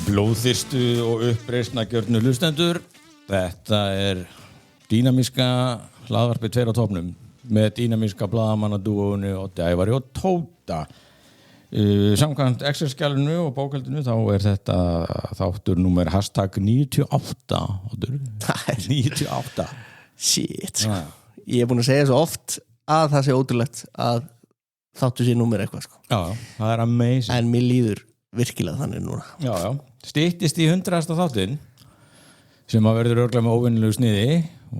Blóðþyrstu og uppreisna gjörnu hlustendur. Þetta dýnamíska hlaðvarpið 2 á topnum með dýnamíska blaðamannadúóinu Oddi Ævari og Tóta. Samkvæmt Excel-skjalinu og bókaldinu þá þetta þáttur númer #98 Oddur. 98. Shit. Ég búin að segja svo oft að það sé ótrúlegt að þáttur sé númer eitthvað sko. Já, það amazing. En mér líður virkilega þannig núna. Já. Styttist í 100. þáttinn sem að verður örugglega með óvenjulegu sniði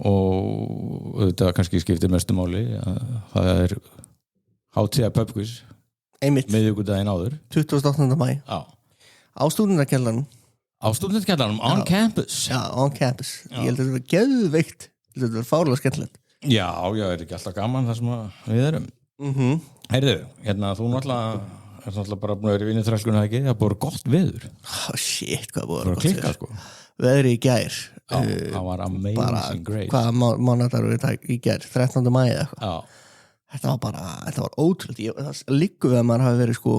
og þetta kannski skiptir mestu máli að það hátíða pubquiz Einmitt. miðvikudaginn áður 28. maí. Já. Á stúdendakjallaranum. Á stúdendakjallaranum on campus. Já, on campus. Ég held að þetta var geðveikt. Ég held að þetta var fárlega skemmtilegt. Já, ekki alltaf gaman það sem við erum. Heyrðu, þú náttúrulega bara búin að vera í vinnuþrælkunni ekki, það búið gott veður. Shit, hvað búið að vera klikka sko. Veðri í gær. Já, það var amazing great. Hvaða mánaðar eru þetta í gær? 13. maí eða eitthvað. Já. Þetta var ótrúlega. Það liggur við að maður hafi verið sko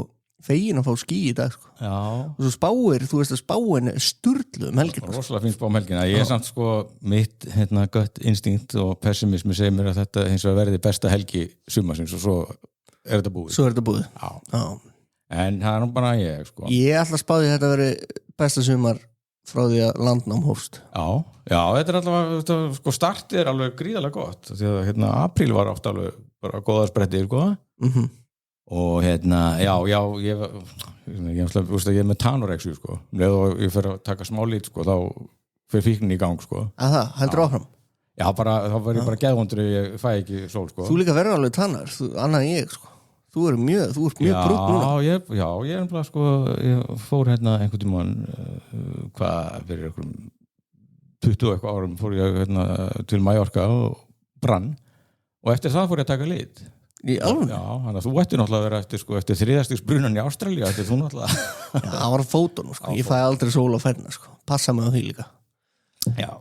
fegin að fá ský í dag sko. Já. Og svo spáir, þú veist að spáin sturlu helgina. Rosalega fín spá helgina. Ég samt sko mitt gött instinkt og pessimismi segir mér að þetta hins vegar verði besta helgi sumarsins og svo þetta búið. Já. En það nú bara ég sko. Ég ætla að spáði þetta veri besta sumar frá því að landnám hófst. Já, þetta allavega sko startið alveg gríðarlega gott því að apríl var oft alveg bara góða spretti sko. Og ég með tanorexu sko. Og ég fer að taka smá lít sko, þá fer fíknin í gang sko. Að það, heldur áfram? Já, þá var ég bara geðvondur ég fæ ekki sól sko. Þú líka verður alveg tannar, annað en ég sko. Þú ert mjög brútt núna. Ég ennbla sko, ég fór einhvern tímann fyrir 20 eitthvað árum fór ég til Mallorca og brann og eftir það fór ég að taka lit. Í alveg? Já, þannig að þú ætti náttúrulega að vera eftir 3. stigs brunan í Ástralíu, þú náttúrulega. Já, það var fótunum sko, ég fæ aldrei sól á færna sko, passa mig á því líka. Já,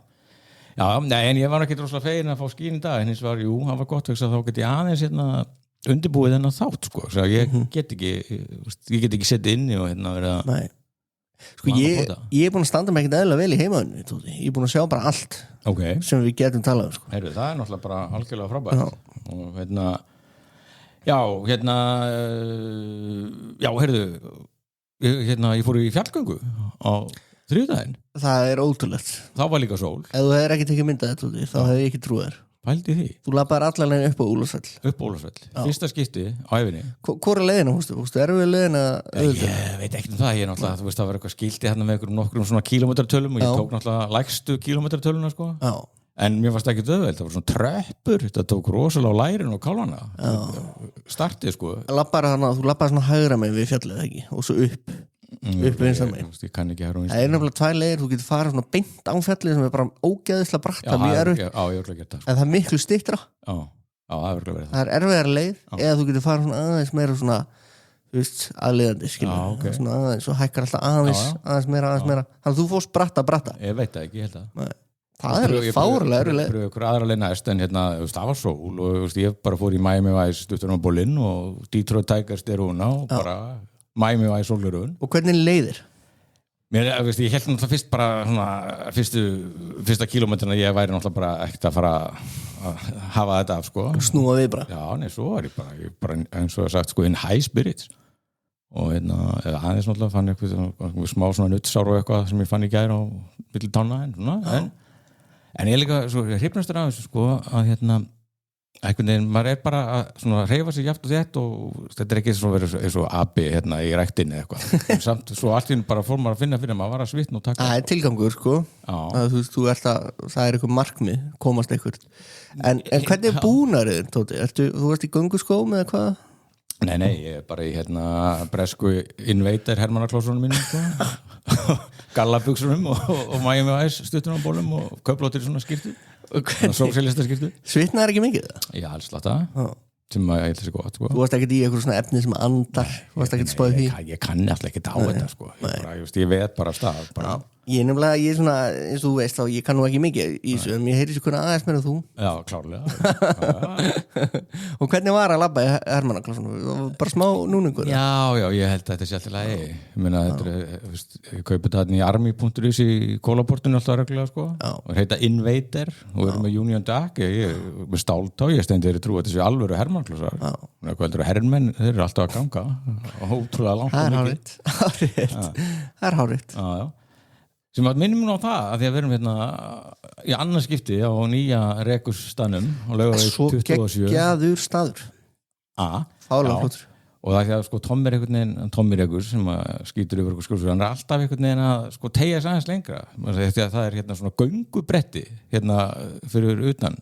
en ég var ekki rosalega fegin að fá skín í dag, en hins var, það var gott að þá get ég aðeins undirbúið þennan þátt sko, svo ég get ekki setið inni og verið að... Nei. Sko ég er búin að standa mig ekkert eðlilega vel í heimaðunni, ég er búin að sjá bara allt sem við getum talað sko. Heyrðu, það er náttúrulega bara algjörlega frábært. Og heyrðu, ég fór í fjallgöngu á þriðjudaginn. Það er ótrúlegt. Þá var líka sól. Ef þú hefur ekki tekið myndað þetta, þá hefur ég ekki trúið þér. Pældi því. Þú labbaðir allan leginn upp á Úlfarsfell. Fyrsta skipti á ævinni. Hvor leiðina, fórstu erfið leiðina? Ég veit ekki það, ég náttúrulega, þú veist, það var eitthvað skilti hérna með nokkrum svona kílómetrartölum og ég tók náttúrulega lægstu kílómetrartöluna, sko. Já. En mér fannst ekki döðveld, það var svona tröppur, þetta tók rosalega á lærin og kálvana. Startið, sko. Þú labbaðir svona hægra megin við fjallið, ekki? Og svo upp vinstra megin. Ég kann ekki hægra og vinstra. Það nefnilega 2 leiðir, þú getur farið svona beint á fjallið sem bara ógeðislega bratt, mjög erfitt. Já, ég örugglega gert það. En það miklu styttra. Já, það er örugglega verið það. Það erfiðara leið, eða þú getur farið svona aðeins meira svona, þú veist, aðleiðandi, skilur. Svona aðeins, svo hækkar alltaf aðeins meira. Þannig að þú fórst bratta. Ég veit það ekki, ég held að. Það er fárlega erfiðlega. Pröfu ykkur aðra leið næst, en það var sól og ég bara fór í Miami Vice stuttur á Bolinn og Detroit Tigers derúna og bara Miami Vice sólurun. Og hvernig leiðir? Ég held náttúrulega fyrst bara svona fyrsta kílómetrina ég væri náttúrulega bara ekkert að fara að hafa þetta af, sko. Snúa við bara. Já, svo var ég bara eins og sagt, sko, in high spirits. Og aðeins náttúrulega fann ég eitthvað smá svona nuttsár og eitthvað sem ég fann í gær á milli tána, en ég líka svo hrifnastur af þessu, sko, að einhvern veginn, maður er bara að hreyfa sig jafnt og þétt og þetta er ekki svona verið eins og abi í ræktinni eitthvað. Samt svo allt í bara fór maður að finna fyrir maður var að svitna og taka. Það er tilgangur, sko. Þú veist, það er eitthvað markmið, komast eitthvað. En hvernig er búnarið, Tóti? Þú varst í gönguskóm eða hvað? Nei, ég er bara í bresku Invader hermannaklósunum mínum, sko. Gallabuxunum og Miami Vice stuttunum á bólum og köflóttir svona skýrtu. Sósíalista skýrtu. Svitnaðir ekki mikið það? Já, alls láta. Sem að ég held þessi gott, sko. Þú varst ekkert í eitthvað svona efni sem andar? Þú varst ekkert spáðið því? Ég kann alltaf ekkert á þetta, sko. Ég veit bara af stað. Ég er svona, eins og þú veist þá, ég kann nú ekki mikið í þessu, en ég heyri sér hvernig aðeins meira þú. Já, klárlega. Og hvernig var að labba í Hermannaklassunum? Bara smá núningur? Já, ég held að þetta sé alltaf lagi. Ég meina, ég kaupi þetta í army.is í kólaportinu alltaf reglulega, sko. Og heita Invader, og við erum með Union Jack, með stáltá, ég steindi þeirri trú að þessi alvöru Hermannaklassar. Hvað heldur að herrmenn, þeir eru alltaf að ganga, ótrúlega langt og mikið. Það er hárrétt. Sem að minnum nú á það að því að við erum hérna í annað skipti á nýja rekurstanum og Laugavegi 27. Svo geggjaður staður. Fálanflótur. Og það er því að sko Tommi Rekur sem skýtur yfir okkur skjólsur, hann er alltaf einhvern veginn að sko teygja sig aðeins lengra. Því að það er hérna svona göngubretti hérna fyrir utan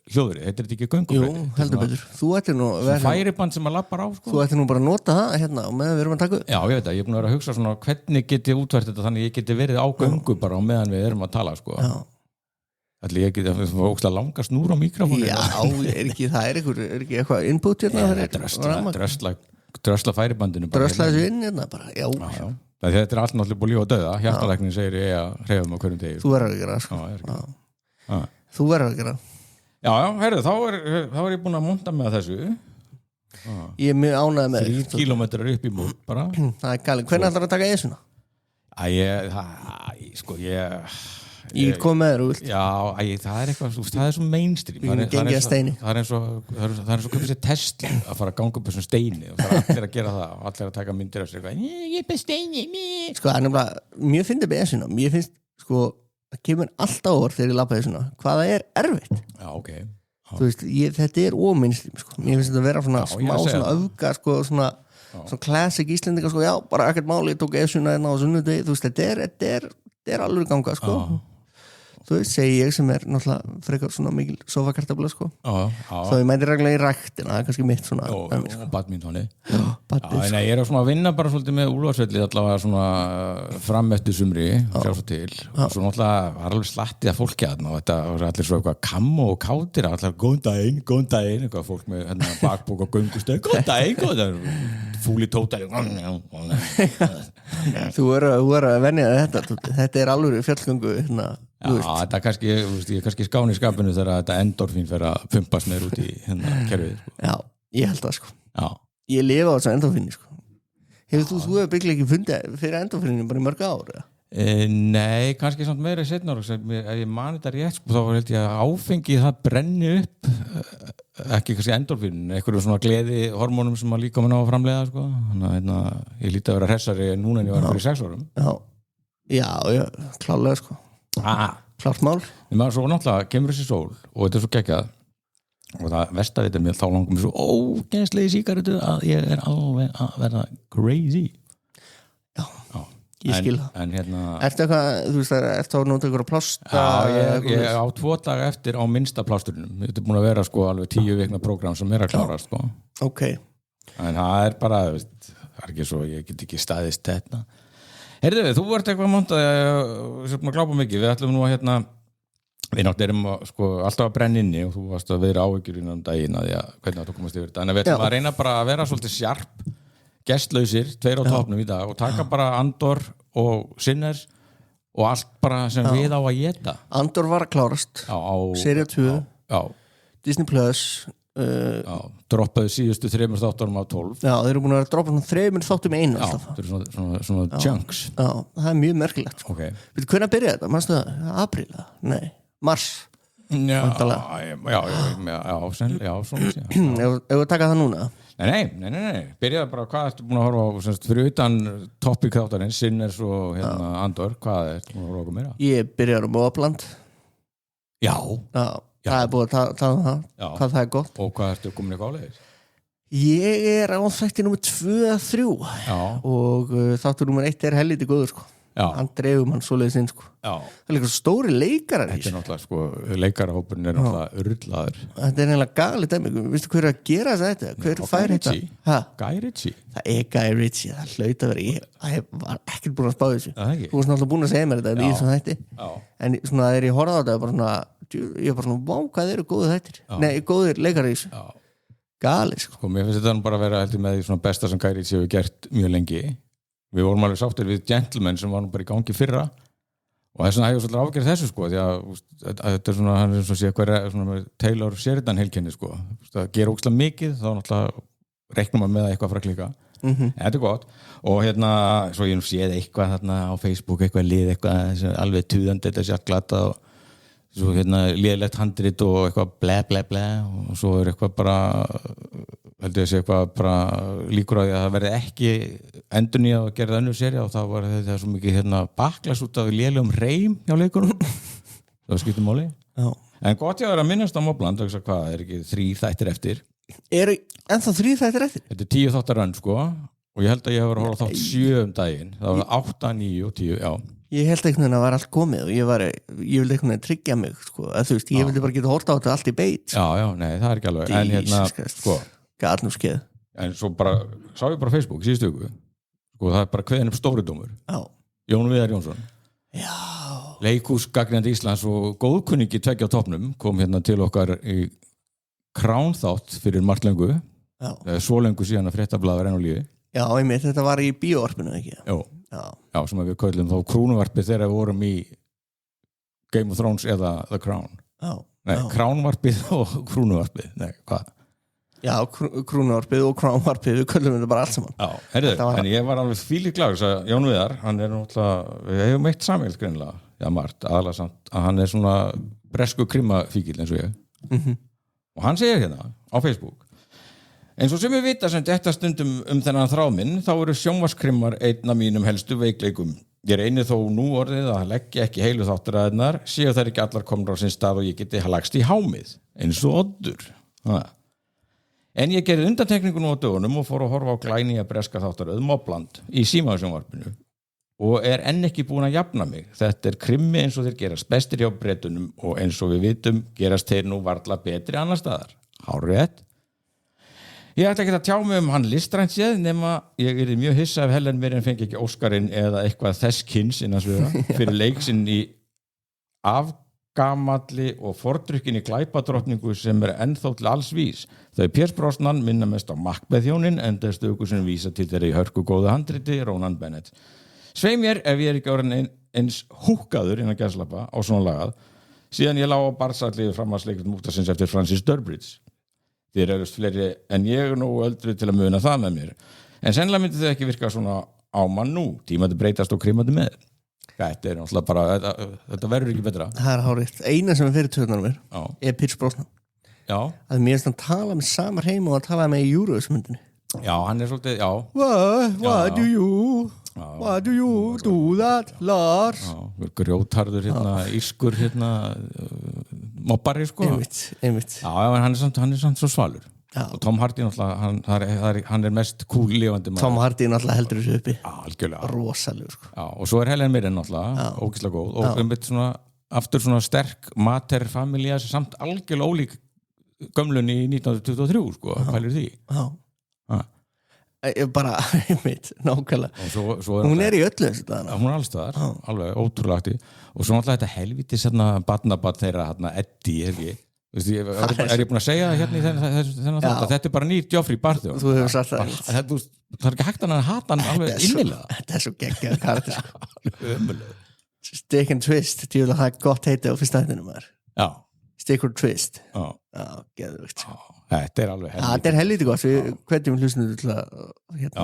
hljóðri, heitir þetta ekki göngubretti? Jú, heldur betur. Þú ættir nú færiband sem að lappar á, sko. Þú ættir nú bara að nota það hérna og meðan við erum að taka. Já, ég veit það, ég er búin að vera að hugsa svona hvernig get ég útvært þetta þannig ég geti verið á göngu bara á meðan við erum að tala, sko. Já. Ætli ég geti að ógsta langa snúr á mikrofónu. Já, það er ekki eitthvað input hérna. Drösla færibandinu. Drösla þessu inn hérna bara, já. Þetta er allt náttúrulega búið líf og dauða. Hjartalæknin segir ég að hreyfa mig á hverjum degi. Þú verður að gera, sko. Þú verður að gera. Já, heyrðu, þá er ég búin að monta með þessu. Ég er mjög ánægð með 3 kilometrar upp í mót bara. Það er galið. Hvernig ætlar að taka esuna? Ég kom með þér út. Já, það er eitthvað, það er svo mainstream. Það er eins og köpið sér Tesla að fara að ganga upp þessum steini og það er allir að gera það og allir að taka myndir af sér ég er bara steini. Sko, það er nefnilega, mér finnst með esuna. Mér finnst, sko, það kemur alltaf orð þegar ég labbaði svona hvað það er erfitt. Já, ok. Þú veist, þetta er óminnstým, sko. Mér finnst þetta að vera svona smá svona öfga, sko, svona classic Íslendinga, sko, já, bara ekkert máli, ég tók esuna hérna á sunnudegi, þú veist, þetta er alveg ganga, sko. Þú veist, segi ég sem er náttúrulega frekar svona mikil sofakartabla, sko. Þá ég mæti reglulega í ræktina, það er kannski mitt svona. Og badmintoni. Nei, ég er svona að vinna bara svolítið með Úlfarsvelli allavega svona fram eftir sumri, sjá svo til. Og svo náttúrulega var alveg slattið að fólki aðna og þetta var allir svo eitthvað kammo og kátir, allir góðan daginn, eitthvað fólk með bakbók og göngustöð, góðan daginn, fúli tóta. Þú er að venja þetta er alveg fjallgöngu, Já, þetta er kannski, ég er kannski skán í skapinu þegar þetta endorfín fer að pumpast mér út í kerfið, sko. Já, ég held það, sko. Já. Ég lifa á þessu endorfínu, sko. Þú hefur bygglega ekki fundið fyrir endorfínu bara í mörg ár, eða? Nei, kannski samt meira í seinna ára, ef ég mani þetta rétt, sko, þá held ég að áfengið það brenni upp, ekki kannski endorfínu, einhverju svona gleði hormónum sem að líka ná að framleiða, sko. Þannig að ég líti að vera hressari núna en ég var fyrir 6 árum. Já, klálega, sko. Klárt mál. Svo náttúrulega kemur þessi sól og þetta er svo geggjað og það vestavita mér þá langum mér svo ógeðslega í sígarettu að ég er alveg að verða crazy. Já. Ég skil það. En hérna Ertu eitthvað, þú veist það, ertu að nota ykkur að plásta? Já, ég á 2 daga eftir á minnsta plásturinum. Þetta er búin að vera sko alveg 10 vikna prógram sem er að klára sko. Ok. En það er bara, það er ekki svo, ég get ekki staðist þetta. Heyrðu, þú ert eitthvað montað sem að glápa mikið, við ætlum nú að hérna við náttúrulega erum sko, alltaf að brenna inni og þú varst að vera áhyggjur innan daginn að hvernig þú komast yfir þetta, en við ætlum að reyna bara að vera svolítið sjarp, gestlausir 2 á topnum í dag og taka bara Andor og Sinners og allt bara sem við á að éta. Andor var að klárast Sería 2 Disney Plus droppaðu síðustu 3 þáttunum af 12. Já, þeir eru búin að droppa 3 þáttum einu alltaf. Já, þeir eru svona chunks. Já, það er mjög merkilegt. Okay. Veitu, hvernig byrjaði þetta? Manstu það? Apríl? Nei, mars? Já, svona. Ef við taka það núna? Nei. Byrjaði bara, hvað ertu búin að horfa á, fyrir utan topic þáttarins, Sinners og Andor, hvað ertu búin að horfa á meira? Ég byrjaði á Móapland. Já. Það er búið að tala um það, hvað það er gott. Og hvað ertu komin eitthvað áleiðis? Ég er á þætti nummer 2-3 og þáttur nummer 1 er helviti góður, sko. Hann dreifur mann svoleiðis inn, sko. Það er líka stóri leikarar. Þetta er náttúrulega, sko, leikarahópurinn er náttúrulega urlaður. Þetta er eiginlega galið dæmi. Vistu hver er að gera þetta? Hver fær þetta? Guy Ritchie. Það er Guy Ritchie, það hlaut að vera. Ég var ekkert búin að spá þessu. Þú varst náttúrulega búin að segja mér þetta í þessum þætti. En svona þegar ég horfði á þetta, bara svona, ég var bara svona, vá, hvað eru góðir þættir? Nei, góðir leikarar í þessu. Galið, sko. Mér finnst þetta bara að vera heldur með því svona besta sem Guy Ritchie hefur gert mjög lengi. Við vorum alveg sáttir við Gentlemen sem var nú bara í gangi fyrra og þess vegna hefur svolítið ágjörð þessu sko því að þetta svona, hann svo sé eitthvað svona Taylor Sheridan heilkenni sko það gera ógeðslega mikið, þá náttúrulega reiknum maður með að eitthvað fara að klika þetta gott og svo ég séð eitthvað þarna á Facebook eitthvað lið eitthvað alveg tuðandi þetta sé allt glata og svo liðlegt handrit og eitthvað ble og svo eitthvað bara heldur ég að sé eitthvað bara líkur á því að það verði ekki endurnýjað og gerði önnur sería og þá var þetta svo mikið baklas út af lélegum reym hjá leikunum það skiptir máli en gott ég að vera að minnast á Mobland hvað ekki 3 þættir eftir eru ennþá 3 þættir eftir? Þetta 10 þáttar rönn sko og ég held að ég hef verið að horfa þátt 7 daginn það var 8, 9 og 10 já Ég held einhvern veginn að var allt komið og ég vildi einhvern veginn tryggja mig sko, að þú veist, ég vildi bara geta horta á þetta allt í beit Já, nei, það er ekki alveg en sko Gatnúskeið En svo bara, sá ég bara Facebook síðustu viku sko, það er bara kveðin upp stóridómur Jón Viðar Jónsson Já Leikhúsgagnrýnandi Íslands og góðkunningi tveggja á toppnum kom til okkar í kránþátt fyrir margt lengu svo lengu síðan að fréttablaðar enn á lífi Já, einmitt, þetta var í bíóvarpinu, ekki? Já, sem við köllum þá krúnuvarpið þegar við vorum í Game of Thrones eða The Crown kránvarpið og krúnuvarpið hvað? Já, krúnuvarpið og kránvarpið við köllum þetta bara allt saman en ég var alveg fílið glad að Jón Viðar, hann náttúrulega við hefum eitt sameilt greinilega margt, aðalega samt að hann svona bresku krimafíkil eins og ég og hann segir á Facebook eins og sem við vita sem þetta stundum þennan þráminn, þá eru sjónvarskrimmar einn af mínum helstu veikleikum. Ég reyni þó nú orðið að leggja ekki heilu þáttaraðirnar, séu þær ekki allar komnar á sinn stað og ég geti lagst í hámið, eins og oddur. En ég gerði undantekningu nú á dögunum og fór að horfa á glænýja breska þáttaröð Mobland í símasjónvarpinu og enn ekki búin að jafna mig. Þetta krimmi eins og þeir gerast bestir hjá Bretunum og eins og við vitum gerast þeir nú varla betri annar staðar. Hárrétt. Ég ætla ekki að tjá mig hann listrænt séð nema ég mjög hissa ef Helen Mirren fengi ekki Óskarinn eða eitthvað þess kyns fyrir leiksinn í afgamalli og fordrukkinni glæpadrottningu sem ennþá til alls vís. Þau Pierce Brosnan minna mest á Macbeth-hjónin en það stöku sem vísa til þeirra í hörku góða handriti Ronan Bennett. Svei mér ef ég ekki orðin eins húkaður innan gæslappa á svona lagað síðan ég lá á barsalliðu framhaldsleikrit mútasins eftir Francis Durbridge. Þér eru fleiri en ég nógu öldri til að muna það með mér. En sennilega myndi þau ekki virka svona á mann nú. Tímandi breytast og krimandi með. Þetta náttúrulega bara, þetta verður ekki betra. Það er hárið. Eina sem fyrir töðunar mér Pierce Brosnan. Já. Að mér finnst hann tala með samar heim og að tala með í Eurovision-myndinni. Já, hann svolítið, já. Why do you do that, Lars? Já, grjótarður ískur mobbari sko. Einmitt. Já, en hann samt svo svalur. Já. Og Tom Hardy náttúrulega, hann mest cool lifandi maður. Tom Hardy náttúrulega heldur þessu uppi. Já, algjörlega. Rosalegur sko. Já, og svo Helen Mirren náttúrulega, ógeðslega góð og aftur svona sterk materfamilja samt algjörlega ólík gömlunni í 1923 sko, pælir því. Já. Bara, nákvæmlega svo hún í öllu þessu dagana hún alls staðar, alveg ótrúlega og svo náttúrulega þetta helvítis barnabarn þeirra Eddie er ég búin að segja hérna í þennan þátt að þetta bara nýr Geoffrey Bartholomew þú hefur sagt það það ekki hægt að hata hann alveg innilega þetta svo geggjað karakter Stick and Twist það gott heiti á fyrsta hættinum Stick or Twist geðvögt þetta alveg helvítið þetta helvítið gott við hverjum hlustum til að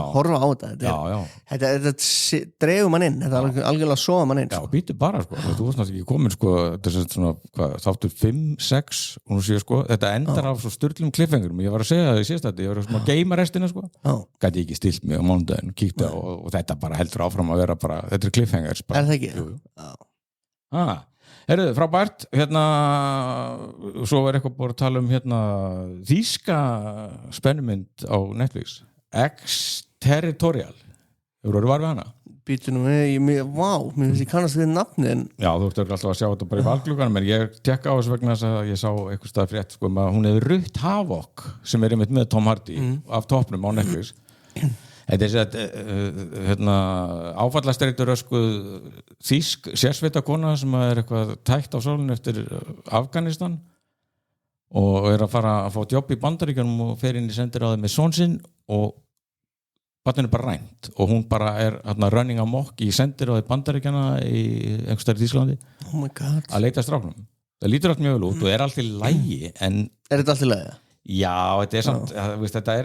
horfa á þetta þetta dregur mann inn þetta algjörlega sofa mann inn já, býtu bara sko, þú varst náttúrulega ekki komin sko, þáttur 5, 6 og nú séu sko, þetta endar af svo sturlum kliffengurum, ég var að segja það í síðast þetta ég var að geima restina sko gæti ekki stilt mig á mánudaginn, kíkta og þetta bara heldur áfram að vera bara, þetta kliffengars er það ekki? Herðu, frábært, svo er eitthvað búið að tala þýska spennumynd á Netflix, Exterritorial, hefur þú varfið hana? Býtunum mér finnst ég kannast við nafnin. Já, þú ert alltaf að sjá þetta bara í valglugganum, en ég tekka á þessu vegna þess að ég sá eitthvað stað frétt, sko, að hún hefur Ruth Havok, sem einmitt með Tom Hardy, af toppnum á Netflix. Þetta áfallastreitur öskuð þýsk sérsveitakona sem eitthvað tækt á sólinu eftir Afganistan og að fara að fá jobb í Bandaríkjunum og fer inn í sendiráði með son sinn og barninu bara rænt og hún bara hérna running amok í sendir og í Bandaríkjana í einhvers staðar í Þýskalandi oh my god að leita stráknum það lítur allt mjög vel út og allt í lagi en þetta allt í lagi? Já, þetta samt þetta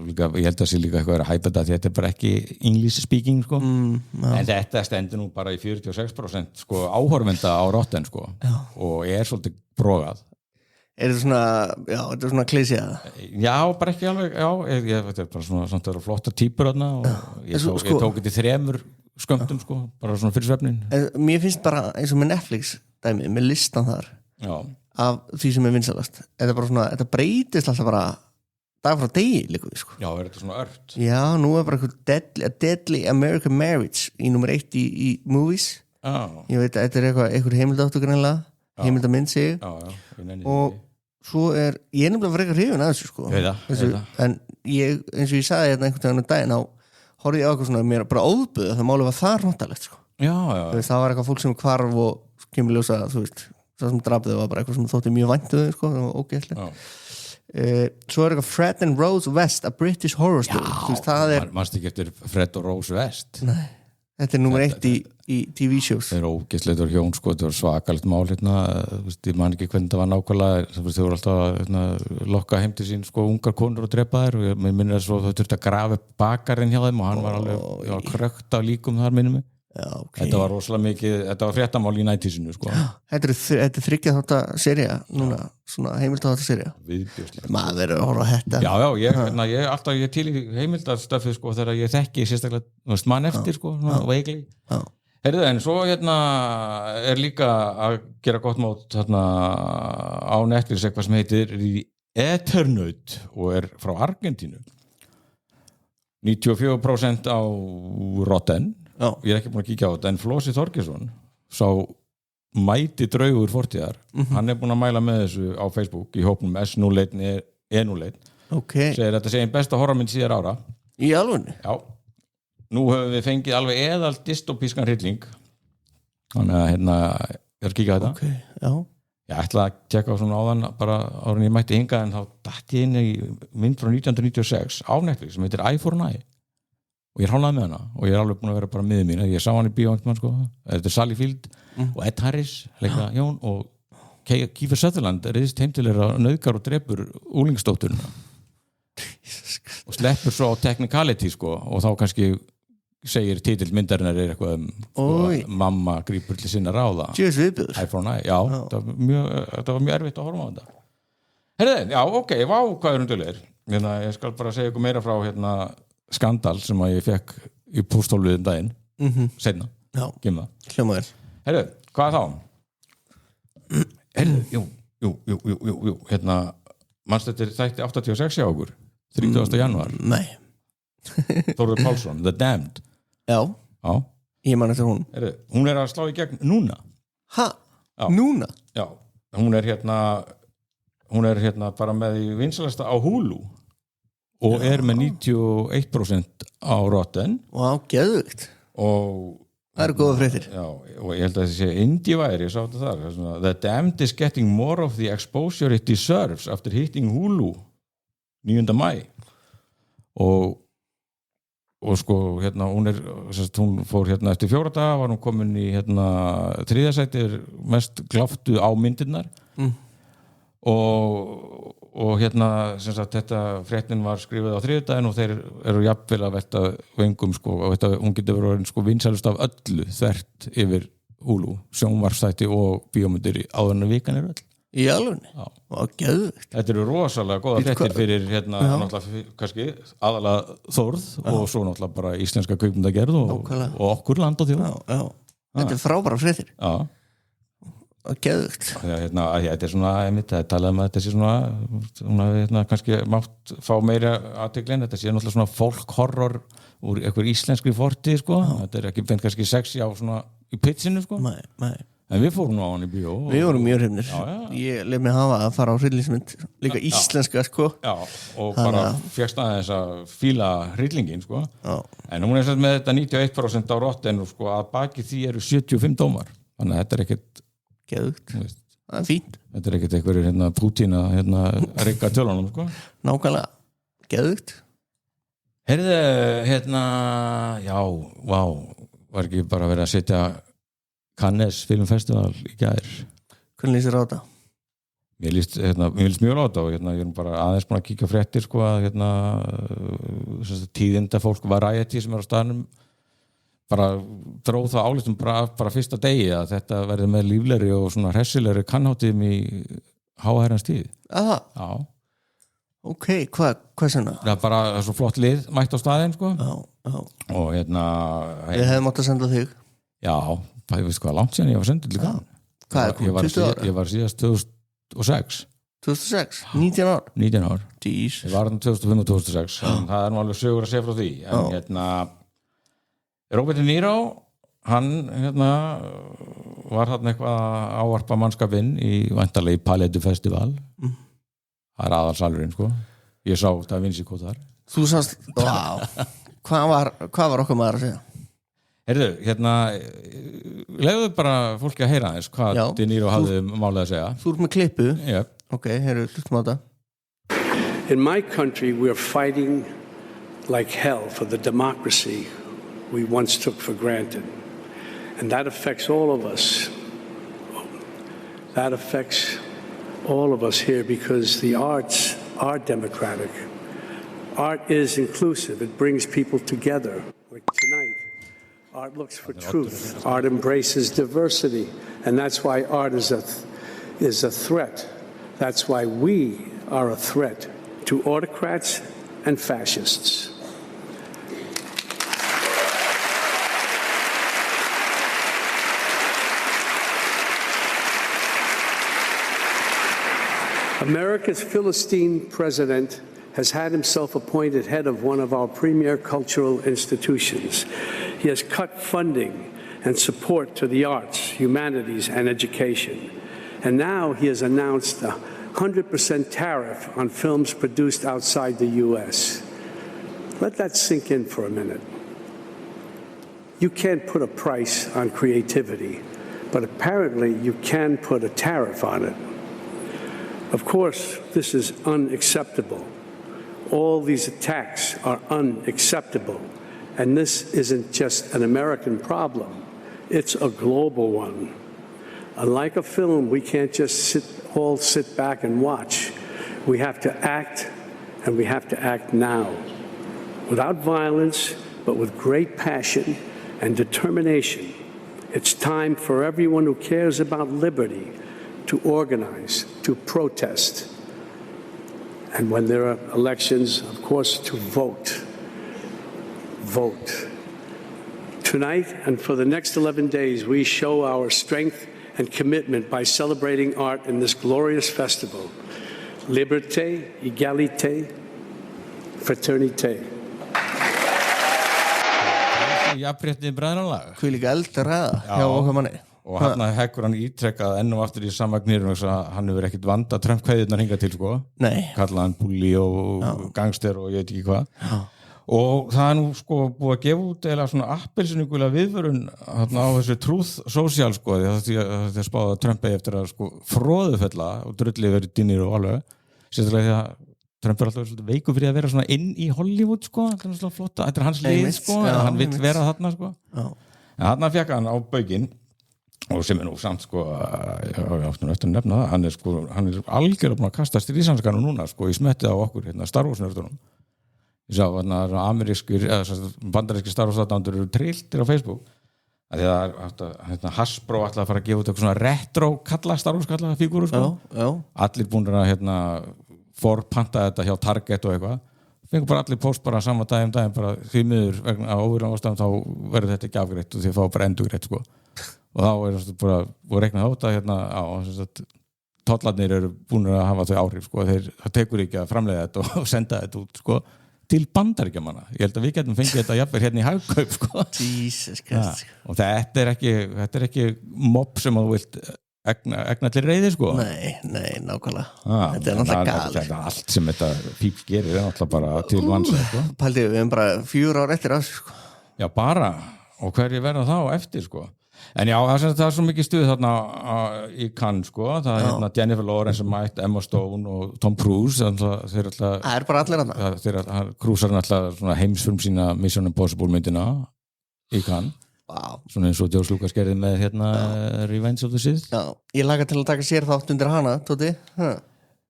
líka, ég held að sé líka eitthvað að hæpa þetta því þetta bara ekki English speaking sko en þetta stendur nú bara í 46% sko áhorfenda á Rotten sko og svolítið brogað þetta svona klísja? Já, bara ekki alveg þetta bara svona samt að vera flotta típur þarna og ég tók þetta í 3 skömmtum sko, bara svona fyrir svefnin Mér finnst bara eins og með Netflix dæmi, með listan þar af því sem vinsalast þetta bara svona, þetta breytist alltaf bara dag frá degi líka sko. Já, þetta svona ört Já, nú bara eitthvað Deadly American Marriage í nummer 1 í movies Ég veit að þetta eitthvað heimildáttur greinlega heimildamind sig og svo ég nefnilega frekar hrifin að þessu sko en ég, eins og ég sagði hérna einhvern veginn daginn á horfði ég á eitthvað svona mér bara óðbuð það málið var það róttalegt sko það var eitthvað fólk sem hvarf og kemur ljósa þú veist, það sem drafði var bara eitthvað sem þótti mjög væntuð sko, það var ógeðslegt svo eitthvað Fred and Rose West A British Horror Story þú veist, það Manstu ekki eftir Fred og Rose West? Nei, þetta nummer 1 í TV shows Það ógeðsleitur hjón sko, þetta var svakalegt mál hérna, ég man ekki hvernig það var nákvæmlega þau voru alltaf að lokka heim til sín sko, ungar konur og drepa þær og mér minnir þess að þau þurfti að grafa upp bakarinn hjá þeim og hann var alveg krökt af líkum þar minnum mig Þetta var rosalega mikið, þetta var fréttamál í nætísinu sko. Þetta er 3 þátta sería núna, svona heimildaþátta sería maður verður að horfa á þetta Já, ég til í heimildastöfið sko, þegar ég þekki sérstaklega mann eftir sko, veikli Heyrðu, en svo líka að gera gott mót á Netflix eitthvað sem heitir Eternaut og frá Argentínu 94% á Rotten ég ekki búin að kíkja á þetta en Flósi Þorgeirsson sá mæti draugur fortíðar hann búin að mæla með þessu á Facebook í hópnum S01 E01 segir að þetta sé einn besta horrormynd síðar ára Í alvörunni? Já, nú höfum við fengið alveg eðal dystopískan hrylling þannig að ég er að kíkja á þetta ég ætla að tjekka á svona áðan bara árin ég mætti hingað en þá datt ég inn í mynd frá 1996 á Netflix sem heitir Eye for an Eye og ég hálnaði með hana og ég alveg búin að vera bara miður mín ég sá hann í bíóangtmann sko þetta er Sally Field og Ed Harris leika Jón og Kiefer Sutherland reyðist heim til þeirra nauðgar og drepur úlingsdótturina og sleppur svo á technicality sko og þá kannski segir titill myndarinnar eitthvað mamma grípur til sinna ráða Eye for an Eye þetta var mjög erfitt að horfa á þetta Herðu, já ok, hvað undulegir ég skal bara segja ykkur meira frá skandal sem að ég fekk í pósthólfiðum daginn seinna, gemma Herru, hvað þá? Herru, jú manstu þetta þætti 86 hjá okkur 30. janúar Nei Þórður Pálsson, The Damned Já, ég man eftir hún Herru, hún að slá í gegn núna Núna? Já, hún er bara með í vinsalasta á Hulu og með 91% á Rotten geðvögt og það eru góða fréttir og ég held að þessi IndieWire, ég sá þetta þar The Damned is getting more of the exposure it deserves after hitting Hulu 9. maí og sko hún fór eftir 4 daga var hún komin í 3. sæti mest glaftu á myndirnar og þetta fréttin var skrifið á 3. daginn og þeir eru jafnvel að velta vengum sko, og hún getur verið sko vinsælust af öllu þvert yfir Hulu, sjónvarpsþætti og bíómyndir áður en vikan öll Í alveg? Geðvegt Þetta eru rosalega góða fréttir fyrir náttúrulega kannski aðalega Þórð og svo náttúrulega bara íslenska kvikmyndagerð og okkur land og þjóð Þetta er frábæra fréttir Geðvegt Þetta er svona, það talaði að þetta sé svona kannski mátt fá meira athygli þetta sé náttúrulega svona folkhorror úr einhver íslenskri fortíð sko. Þetta er ekki beint kannski sexy á svona í pitsinu sko. Nei. En við fórum nú á hann í bíó Við vorum mjög hrifnir Ég lef mig hafa að fara á hryllingsmynd líka íslenska sko og bara fékkst aðeins að fíla hryllingin sko en hún er með þetta 91% á Rotten og sko að baki því eru 75 dómar þannig að þetta er ekkert geðugt, það er fínt þetta er ekkert einhverjir Putin að reyka tölunum sko nákvæmlega, geðugt Heyrðu, já, var ekki bara verið að setja Cannes Filmfestival í gær? Hvernig lýsir á þetta? Mér líst mjög á þetta og ég er bara aðeins búin að kíkja fréttir sko að tíðinda fólk Variety sem á staðnum bara dróð það álitum bara fyrsta degi að þetta verði með líflegri og svona hressilegri kannhátíðum í háherrans tíð. Aha. Já. Ok, hvað senna? Það er bara svo flott lið mætt á staðinn sko. Já. Og Við hefum átt að senda þig. Já, ég veist hvað langt síðan ég var sendið líka. Hvað er komið, 20 ára? Ég var síðast 2006. 2006? 19 ár? 19 ár. Jesus. Ég var 2005 og 2006. Það er nú alveg sögur að segja frá því. En Robert De Niro, hann var þarna eitthvað að ávarpa mannskapinn í væntanlega í Paletu Festival. Það er aðalsalurinn sko. Ég sá Da Vinci Code þar. Þú sást, hvað var okkar maður að segja? Heyrðu, leiðu bara fólki að heyra þess hvað De Niro hafði málið að segja. Þú ert með klippu? Já. Ok, heyrðu, hlustum á þetta. In my country we're fighting like hell for the democracy we once took for granted. And that affects all of us. That affects all of us here because the arts are democratic. Art is inclusive. It brings people together. Like tonight, art looks for truth. Art embraces diversity. And that's why art is a threat. That's why we are a threat to autocrats and fascists. America's Philistine president has had himself appointed head of one of our premier cultural institutions. He has cut funding and support to the arts, humanities, and education. And now he has announced a 100% tariff on films produced outside the U.S. Let that sink in for a minute. You can't put a price on creativity, but apparently you can put a tariff on it. Of course, this is unacceptable. All these attacks are unacceptable. And this isn't just an American problem. It's a global one. Unlike a film, we can't just sit back and watch. We have to act, and we have to act now. Without violence, but with great passion and determination. It's time for everyone who cares about liberty to organize, to protest, and when there are elections, of course, to vote. Vote. Tonight and for the next 11 days, we show our strength and commitment by celebrating art in this glorious festival. Liberté, égalité, fraternité. Jafnrétti bræðralag. Hvílík eldræða hjá okkar manni. Og hann hekkur hann ítrekkað enn og aftur í sama gnýrun og hann hefur ekkert vanda Trump-kveðirnar hingað til sko. Nei. Kallaði hann bulli og gangster og ég veit ekki hvað. Og það er nú sko búið að gefa út eða svona appelsínugula viðvörun á þessu Truth Social sko því að spáða Trump eftir að sko fróðufella og drulli verið dýnir og alveg. Sérstaklega því að Trump alltaf svolítið veikur fyrir að vera svona inn í Hollywood sko. Þetta svona flotta, þetta hans lið sko, hann vill vera þarna sko. En þarna fekk hann á bauginn og sem nú samt sko áttunum eftir að nefna það, hann algjörlega búin að kasta stríðsanskanum núna sko í smettið á okkur Star Wars nördunum. Ég sá amerískir bandarískir Star Wars aðdándur eru trilltir á Facebook að því að Hasbro ætlaði að fara að gefa út eitthvað svona retro kalla Star Wars kalla fígúru sko. Allir búin að forpanta þetta hjá Target og eitthvað fengur bara allir post bara sama daginn bara því miður vegna óvíðan ástæðum þá verður þetta ekki afgreitt og því fá bara endurgreitt sko. Og þá er bara búið reiknað á þetta tollarnir eru búin að hafa þau áhrif sko. Það tekur ekki að framleiða þetta og senda þetta út sko, til Bandaríkjamanna. Ég held að við getum fengið þetta jafnvel hérna í Hagkaup sko. Jesus Christ. Og þetta er ekki mobb sem að þú vilt egna til reiði sko. Nei, nákvæmlega. Þetta er náttúrulega gal. Þetta er allt sem þetta fíl gerir er náttúrulega bara til vansa sko. Paldið, við hefum bara 4 ár eftir þessu sko. Já, bara. Og hverju verða þá eftir sko. En já, það er svo mikið stuð þarna í Cannes, sko. Það er hérna Jennifer Lawrence sem mætt, Emma Stone og Tom Cruise. Þeir alltaf... Það er bara allir þarna. Þeir krúsar alltaf svona heimsfilm sína Mission Impossible myndina í Cannes. Wow. Svona eins og George Lucas gerði með hérna Revenge of the Sith. Já, ég laka til að taka sér þátt undir hana, Tóti.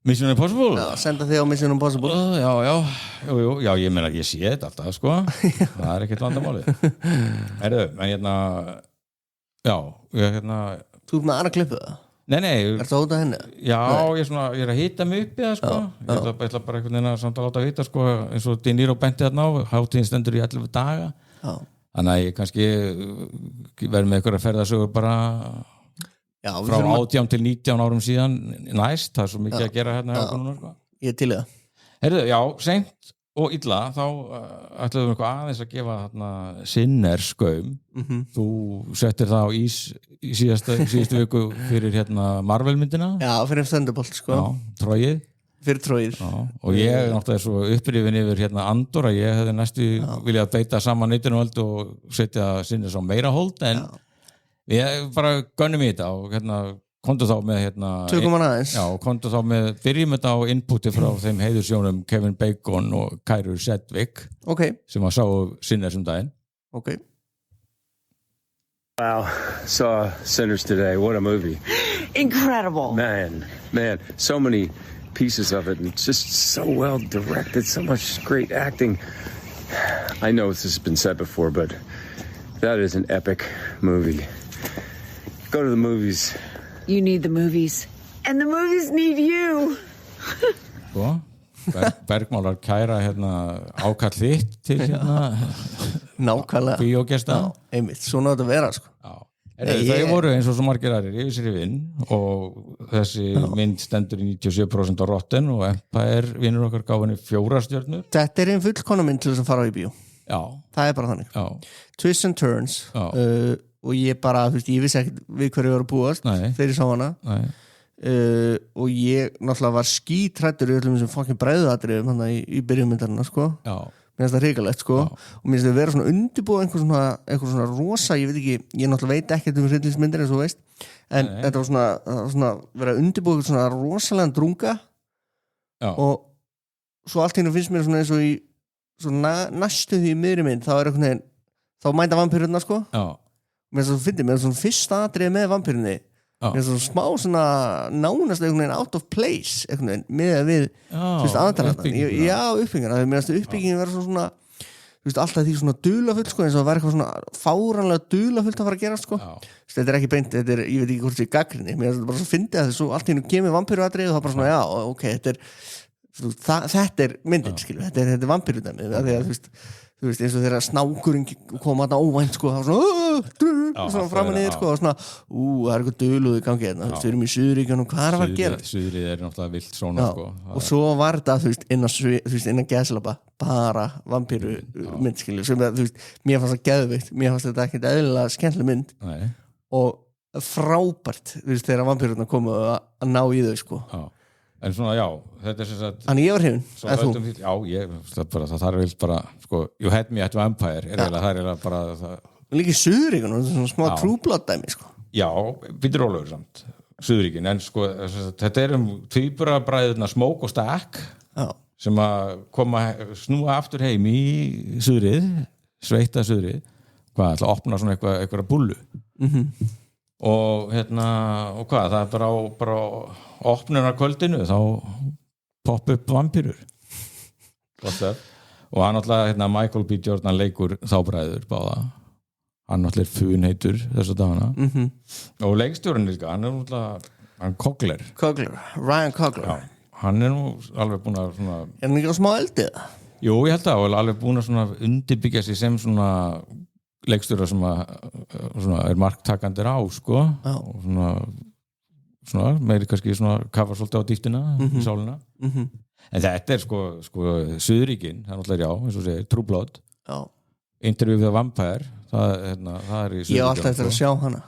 Mission Impossible? Já, senda þig á Mission Impossible. Já, ég meina, ég sé þetta alltaf, sko. Það er ekkert vandamáli. En hérna... Já, ég hérna... Þú með aðra klippu það? Nei. Ertu að hóta henni? Já, ég er að hita mig upp í það, sko. Ég ætla bara einhvern veginn að samt að láta vita, sko, eins og De Niro benti þarna á, hátíðin stendur í 11 daga. Já. Þannig að ég kannski verð með ykkur að ferðasögur bara frá 18 til 19 árum síðan næst. Það er svo mikið að gera hérna hjá okkur núna, sko. Ég til það. Heyrðu, já, seint og illa, þá ætlaðum við eitthvað aðeins að gefa þarna Sinner-skaum. Þú settir það á ís í síðustu viku fyrir hérna Marvel-myndina. Já, fyrir Thunderbolt, sko. Já, Tróið. Fyrir Tróið. Já, og ég náttúrulega svo upprifin yfir hérna Andor að ég hefði næstu viljað beita saman neytunumöld og setja Sinners á meira hold, en við bara gönnum í þetta og hérna komdu þá með hérna tökum hann aðeins. Já, komdu þá með byrjum þetta á inputi frá þeim heiðursjónum Kevin Bacon og Kyra Sedgwick sem að sá Sinners daginn. Wow, saw Sinners today. What a movie. Incredible. Man, so many pieces of it and just so well directed, so much great acting. I know this has been said before, but that is an epic movie. Go to the movies. You need the movies. And the movies need you. Sko, Bergmálar kæra hérna ákall þitt til hérna nákvæmlega bíógesta. Einmitt, svona þetta vera, sko. Þau voru eins og svo margir aðrir yfir sér í vinn og þessi mynd stendur í 97% á Rotten og Empire vinnur okkar gáf henni 4 stjörnur. Þetta er einn fullkona mynd til þess að fara í bíó. Já. Það er bara þannig. Já. Twists and turns og ég bara, þú veist, ég vissi ekkert við hverju ég var að búast þegar ég sá hana. Og ég náttúrulega var skítrættur í öllum þessum fucking bræðuatriðum hann í byrjumyndarna, sko. Já. Mér finnst það hrikalegt, sko. Og mér finnst það vera svona undirbúið einhver svona rosa, ég veit ekki, ég náttúrulega veit ekkert hryllingsmyndir eins og þú veist, en þetta var svona vera undirbúið svona rosalega drunga. Já. Og svo allt hérna finnst mér svona eins og í svona næstu því í miðri mynd, þá er einhvern veginn, þá mæta vampírurna, sko. Já. Mér finnst það fyndið, mér finnst svona fyrsta atriði með vampírunni. Mér finnst svona smá svona nánast einhvern veginn out of place einhvern veginn með við aðantarnar. Já, uppbygginguna. Mér finnst uppbyggingin vera svona alltaf því svona dulafull, sko, eins og það var eitthvað svona fáranlega dulafullt að fara að gera, sko. Þetta er ekki beint, þetta er, ég veit ekki hvort þetta er gagnrýni. Mér finnst það bara svo fyndið að þessu allt í einu kemur vampíruatrið og það bara svona, já, ok, þetta er myndin, skilur, þetta er vampírudæmi, því að þú veist, eins og þegar snákurinn kom að það óvænt, sko, það var svona fram og niður, sko, og svona, það er eitthvað döluð í gangi hérna, við erum í Suðuríkjunum, hvað er að fara að gera? Suðrið er náttúrulega vilt svona, sko. Og svo var þetta, þú veist, innan gæslappa, bara vampíru mynd, skilur, sem að, þú veist, mér fannst það geðveikt, mér fannst þetta ekkert eðlilega skemmtileg mynd. Nei. Og frábært, þú veist, þegar vampírurnar komu að ná í þau, sko. Já. En svona, já, þetta er sem sagt... Þannig ég var hrifin, eða þú? Já, það þarf vel bara, sko, You Had Me at Vampire, það er bara... Líka í Suðuríkjunum, svona smá trúbladdæmi, sko. Já, býtur rólegur samt, Suðuríkjun, en sko, þetta er tvíburabræðurna Smoke og Stack, sem að snúa aftur heim í Suðrið, sveita Suðrið, hvað, ætla að opna svona eitthvað bullu. Og hérna, og hvað, það er bara opnunar kvöldinu, þá popp upp vampírur. Og hann alltaf, hérna, Michael B. Jordan leikur þá bræður báða. Hann alltaf funheitur þessa dagana. Og leikstjórinn líka, hann alltaf, hann Coogler, Ryan Coogler. Já, hann nú alveg búin að svona... Er hann ekki á smá eldið? Jú, ég held að, og alveg búin að svona undirbyggja sig sem svona leikstjóra sem að er marktakandir á, sko, og svona meiri kannski svona kafa svolítið á dýptina í sálina. En þetta er sko Suðuríkin, það er náttúrulega, já, eins og segir, True Blood, Interview with the Vampire, það er í Suðuríkjunum. Ég á alltaf eftir að sjá hana.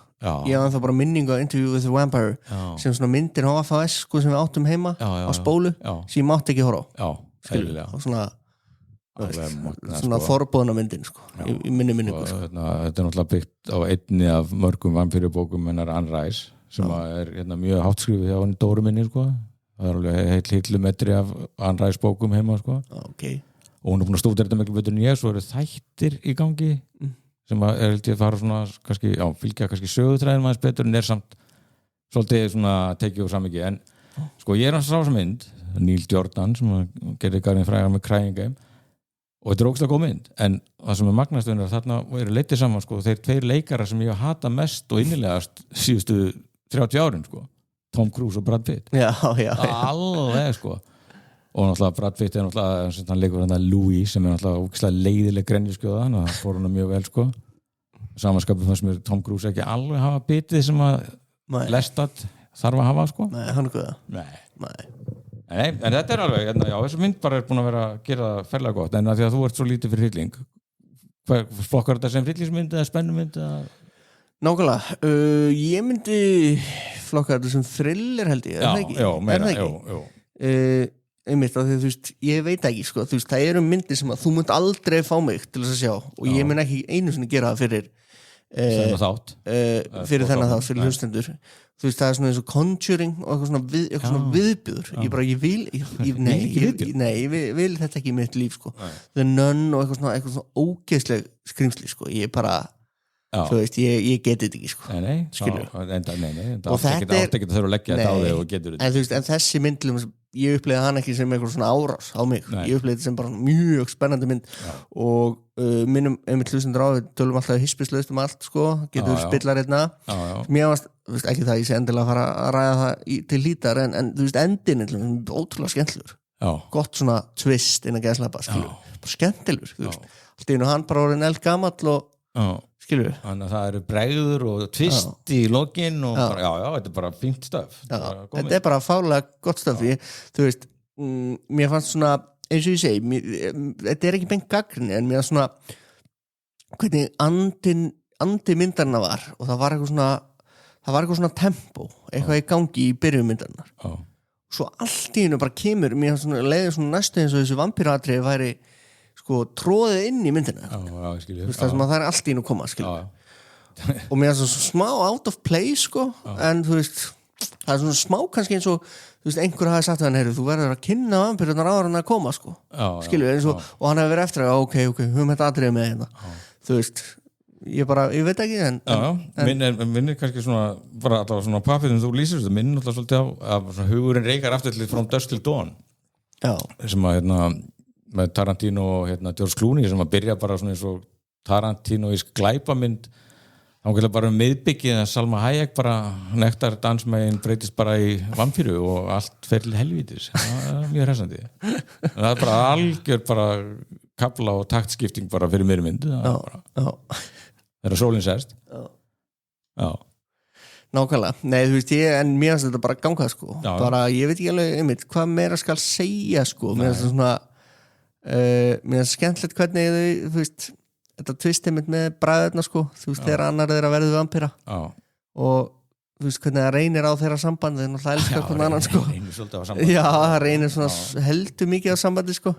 Ég á það bara minningu á Interview with the Vampire sem svona myndir á AFS, sko, sem við áttum heima á spólu, sem ég mátti ekki horfa á. Já, skiljilega. Og svona svona forbóðna myndin sko, í minni minningu sko. Þetta náttúrulega byggt á einni af mörgum vampírubókum hennar Anne Rice sem mjög háttskrifið hjá henni Dóru minni sko. Það alveg hillumetri af Anne Rice bókum heima sko. Okay. Og hún búin að stúdera þetta miklu betur en ég, svo eru þættir í gangi sem held ég fara svona kannski, fylgja kannski sögutræðin maður betur en samt svolítið svona tekið og samvikið en sko ég hans sá sem mynd Neil Jordan sem gerði garðin frægar með Crying Game og þetta ógeðslega góð mynd en það sem magnastuðin þarna eru leitið saman sko, þeir tveir leikarar sem ég hata mest og innilegast síðustu 30 árin sko, Tom Cruise og Brad Pitt alveg sko og náttúrulega Brad Pitt náttúrulega hann leikur hann Louis sem náttúrulega ógeðslega leiðileg grenjuskjóða þannig að það fór hann mjög vel sko samanskapið fannst mér Tom Cruise ekki alveg hafa bitið sem að Lestat þarf að hafa sko Nei, hann er guða Nei, en þetta alveg, þessi mynd bara búin að vera að gera það ferlega gott en að því að þú ert svo lítið fyrir hrylling flokkar þetta sem hryllingsmynd eða spennumynd eða? Nákvæmlega, ég myndi flokka þetta sem thriller held ég einmitt að því þú veist, ég veit ekki sko, þú veist, það eru myndir sem að þú munt aldrei fá mig til þess að sjá og ég mun ekki einu sinni gera það fyrir fyrir þennan þátt, fyrir hlustendur þú veist, það er svona eins og Conjuring og eitthvað svona viðbjöður ég vil þetta ekki í mitt líf sko. The Nun og eitthvað svona ógeðsleg skrimsli sko. Ég bara þú veist, ég geti þetta ekki sko. Skilur og þetta er ekki þurfa að leggja þetta á þig og getur þetta en þessi myndlum ég uppleiði hann ekki sem eitthvað svona árás á mig ég uppleiði þetta sem bara mjög spennandi mynd og minnum einmitt hlustendur á við tölum alltaf hispislaust allt sko, getur spillar einna mér varst, ekki það ég sé endilega að fara að ræða það til hlítar en þú veist endin ótrúlega skemmtlur gott svona twist innan geðslappa bara skemmtilur allt í einu hann bara orðin eldgamall og skilur þannig að það eru bregður og tvist í lokin og bara, þetta er bara fínt stöf þetta er bara fálega gott stöf þú veist, mér fannst svona eins og ég segi, þetta er ekki beint gagnrýni en mér fannst svona hvernig andi myndarna var og það var eitthvað svona tempo eitthvað í gangi í byrjun myndarnar svo allt í einu bara kemur mér leiði svona næstu eins og þessu vampíratriði væri sko tróðið inn í myndina það sem að það er allt í nú koma og mér er svona smá out of place sko en þú veist það er svona smá kannski eins og þú veist einhver hafi sagt að hann þú verður að kynna vampirurnar áður en að koma sko eins og hann hefur verið eftir að ok, höfum þetta atriðið með hérna þú veist, ég veit ekki minn er kannski svona bara alltaf svona pappið sem þú lýsir þetta minn alltaf svolítið á að hugurinn reikar aftur til From Dusk Till Dawn sem að með Tarantino og George Clooney sem að byrja bara svona eins og Tarantino-ísk glæpamynd þá bara miðbyggið að Salma Hayek bara nektar dansmegin breytist bara í vampíru og allt fer til helvítis það er mjög hressandi það er bara algjör bara kafla og taktskipting bara fyrir mér mynd þegar sólin sest Nákvæmlega, nei þú veist en mér finnst þetta bara gangað sko bara ég veit ekki alveg einmitt hvað meira skal segja sko mér finnst svona mér er skemmtilegt hvernig þú veist, þetta tvistið með bræðurna sko, þú veist, þegar annar þeirra verður vampíra og þú veist hvernig það reynir á þeirra samband þeir náttúrulega elskar hvernig annan sko það reynir svona heldur mikið á sambandi sko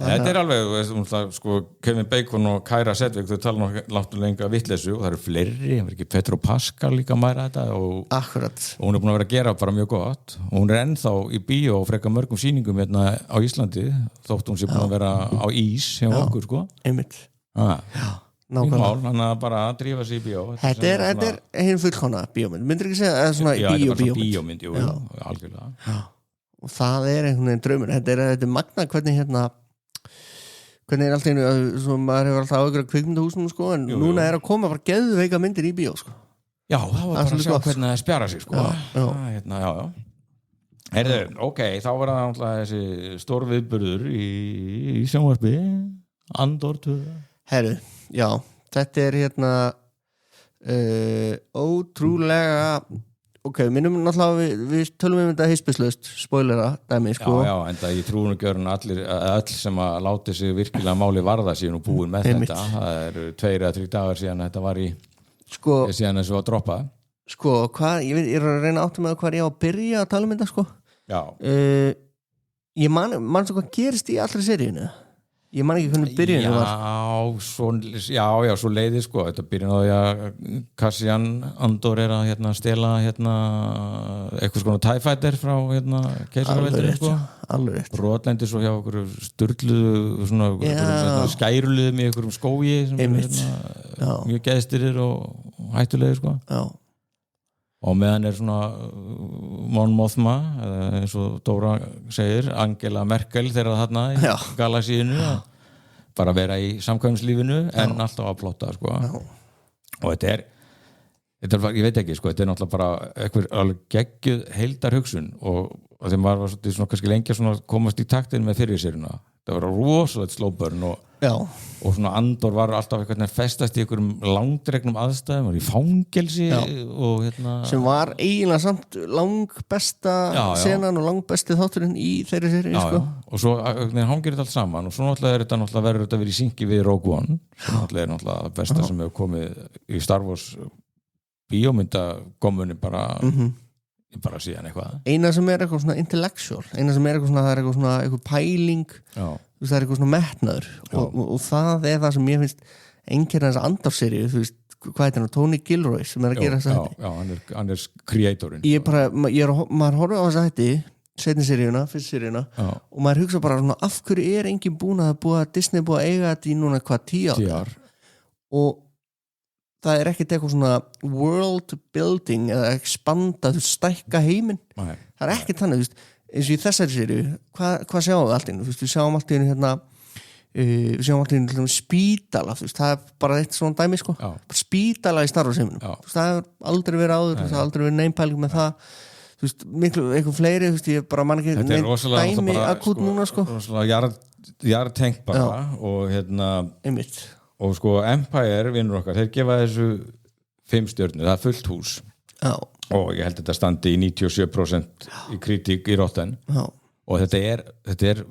og þetta er alveg sko, Kevin Bacon og Kyra Sedgwick þau tala náttúrulega lenga vitleysu og það eru fleiri, það er ekki Petro Pascal líka mæra þetta og hún er búin að vera að gera bara mjög gott og hún er ennþá í bíó og frekar mörgum sýningum hérna á Íslandi þótt hún sé búin að vera á ís hjá okkur sko einmitt hann að bara drífa sig í bíó þetta er hinn fullkona bíómynd myndir ekki segja að svona bíómynd algjörlega og það er einhvern veginn draumur þetta er magna hvernig hvernig er alltaf einu maður hefur alltaf áhugur af kvikmyndahúsum sko, en núna er að koma bara geðveika myndir í bíó sko. Já, það var bara að sjá hvernig það spjara sig sko. Heyrðu, ok, þá var það alltaf þessi stór viðburður í sjónvarpi Andor 2 Heyrðu, já, þetta er ótrúlega ok, minnum náttúrulega við tölum þetta hispislaust, spoilera dæmi sko. Já, en það ég trúi nú gjörun öll sem að láti sig virkilega máli varða síðan og búin með þetta það eru 2 eða 3 dagar síðan þetta var í sko, síðan þessu að droppa sko, hvað, ég er að reyna áttum með hvað ég á að byrja að tala um þetta sko já Ég manstu hvað gerist í allri seríunni? Ég man ekki hvernig byrjunin var. Svo leiði sko, þetta byrjun á því að Cassian Andor að stela eitthvað svona TIE Fighter frá keisaraveldinu sko. Alveg rétt. Brotlendi svo hjá okkur sturluðu svona skæruliðum í einhverjum skógi sem mjög geðstyrir og hættulegir sko. Já. Og meðan svona Mon Mothma, eins og Dóra segir, Angela Merkel þeirra þarna í galaxíinu bara vera í samkvæmslífinu en alltaf að plotta sko. Og þetta er, ég veit ekki sko, þetta er náttúrulega bara eitthvað alveg geggjuð heildarhugsun og þeim var svona kannski lengi að komast í taktin með fyrir séruna. Það var rosalegt slow burn og svona Andor var alltaf eitthvað festast í einhverjum langdregnum aðstæðum, var í fangelsi og sem var eiginlega samt langbesta senan og langbesti þátturinn í þeirri seríu sko. Og svo hangir þetta allt saman og svo náttúrulega verður þetta verið í synki við Rogue One sem náttúrulega er náttúrulega það besta sem hefur komið í Star Wars bíómyndagomunni bara síðan eitthvað. Eina sem er eitthvað svona intellectual, eina sem er eitthvað svona, það er eitthvað svona eitthvað pæling, það er eitthvað svona metnaður og það er það sem ég finnst einkennir þessa Andor-seríu, þú veist, hvað heitir hann, Tony Gilroy sem er að gera þessa hætti. Já, hann er kreatorinn. Maður horfði á þessa hætti, seinni seríuna, fyrst seríuna og maður hugsa bara svona, af hverju er enginn búin að Disney búið að eiga þetta í núna hvað 10 ár og það er ekkert eitthvað svona world building eða expanda, þú veist, stækka heiminn. Það er ekkert þannig, þú veist, eins og í þessari seríu, hvað sjáum við allt í einu? Þú veist, við sjáum allt í einu við sjáum allt í einu spítala, þú veist, það er bara eitt svona dæmi, sko. Spítala í Star Wars heiminum. Þú veist, það hefur aldrei verið áður, það hefur aldrei verið neinpæling með það. Þú veist, eitthvað fleiri, þú veist, ég bara man ekki dæmi akút núna, sko. Rosalega jarðtengt bara og einmitt. Og sko Empire, vinnur okkar, þeir gefa þessu 5 stjörnur, það er fullt hús og ég held að þetta standi í 97% í kritík í Rotten og þetta er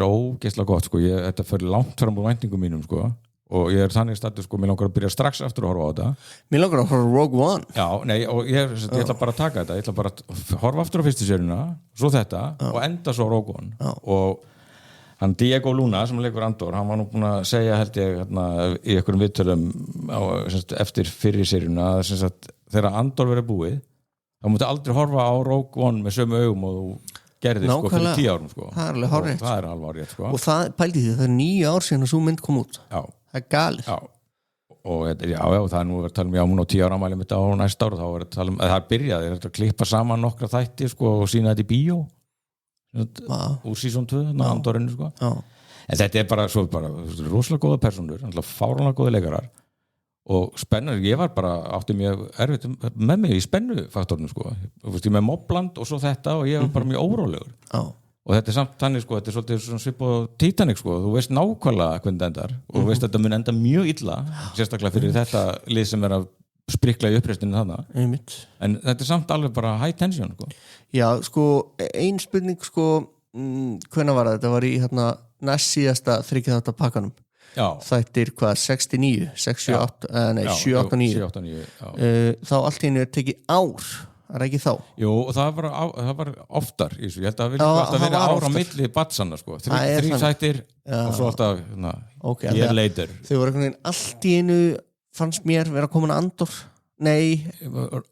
ógeðslega gott sko, þetta fyrir langt fram úr væntingum mínum sko og ég er þannig stattur sko, mér langar að byrja strax aftur að horfa á þetta. Mér langar að horfa Rogue One. Já, nei, og ég ætla bara að taka þetta, ég ætla bara að horfa aftur á fyrstu séruna, svo þetta og enda svo Rogue One og hann Diego Luna sem leikur Andor, hann var nú búin að segja held ég í einhverjum viðtölum eftir fyrri seríuna að þegar Andor verið búið þá mútti aldrei horfa á Rogue One með sömu augum og þú gerðir sko fyrir 10 árum sko. Það er alveg hárrétt. Það er alveg hárrétt sko. Og það, pældi því, það er 9 ár síðan að svo mynd kom út. Já. Það er galið. Já. Og það er nú verið að tala hún á 10 ára afmæli mitt á næsta ára, þá verið að tala það byrjaði, það er að klippa saman nokkra þætti sko og sína þetta í bíó úr season 2 Andorinu sko. En þetta er bara rosalega góða persónur, fáránlega góða leikarar og spennur, ég var bara átti mjög erfitt með mig í spennufaktorinu sko, ég með Mobland og svo þetta og ég var bara mjög órólegur og þetta er samt þannig sko, þetta er svolítið svona svipað Titanic sko, þú veist nákvæmlega hvernig þetta endar og þú veist að þetta mun enda mjög illa sérstaklega fyrir þetta lið sem er að sprikla í uppreistinu þarna en þetta er samt alveg bara high tension sko. Já, sko, ein spurning sko, hvenær var það? Þetta var í næst síðasta 3 þátta pakkanum. Þættir hvað, 69, 68, nei, 789 þá allt í einu er tekið ár, er ekki þá? Jú, og það var oftar í þessu, ég held að það alltaf verið ár á milli batsanna sko, 3 þættir og svo alltaf year later. Þau voru einhvern veginn allt í einu fannst mér vera komin að Andor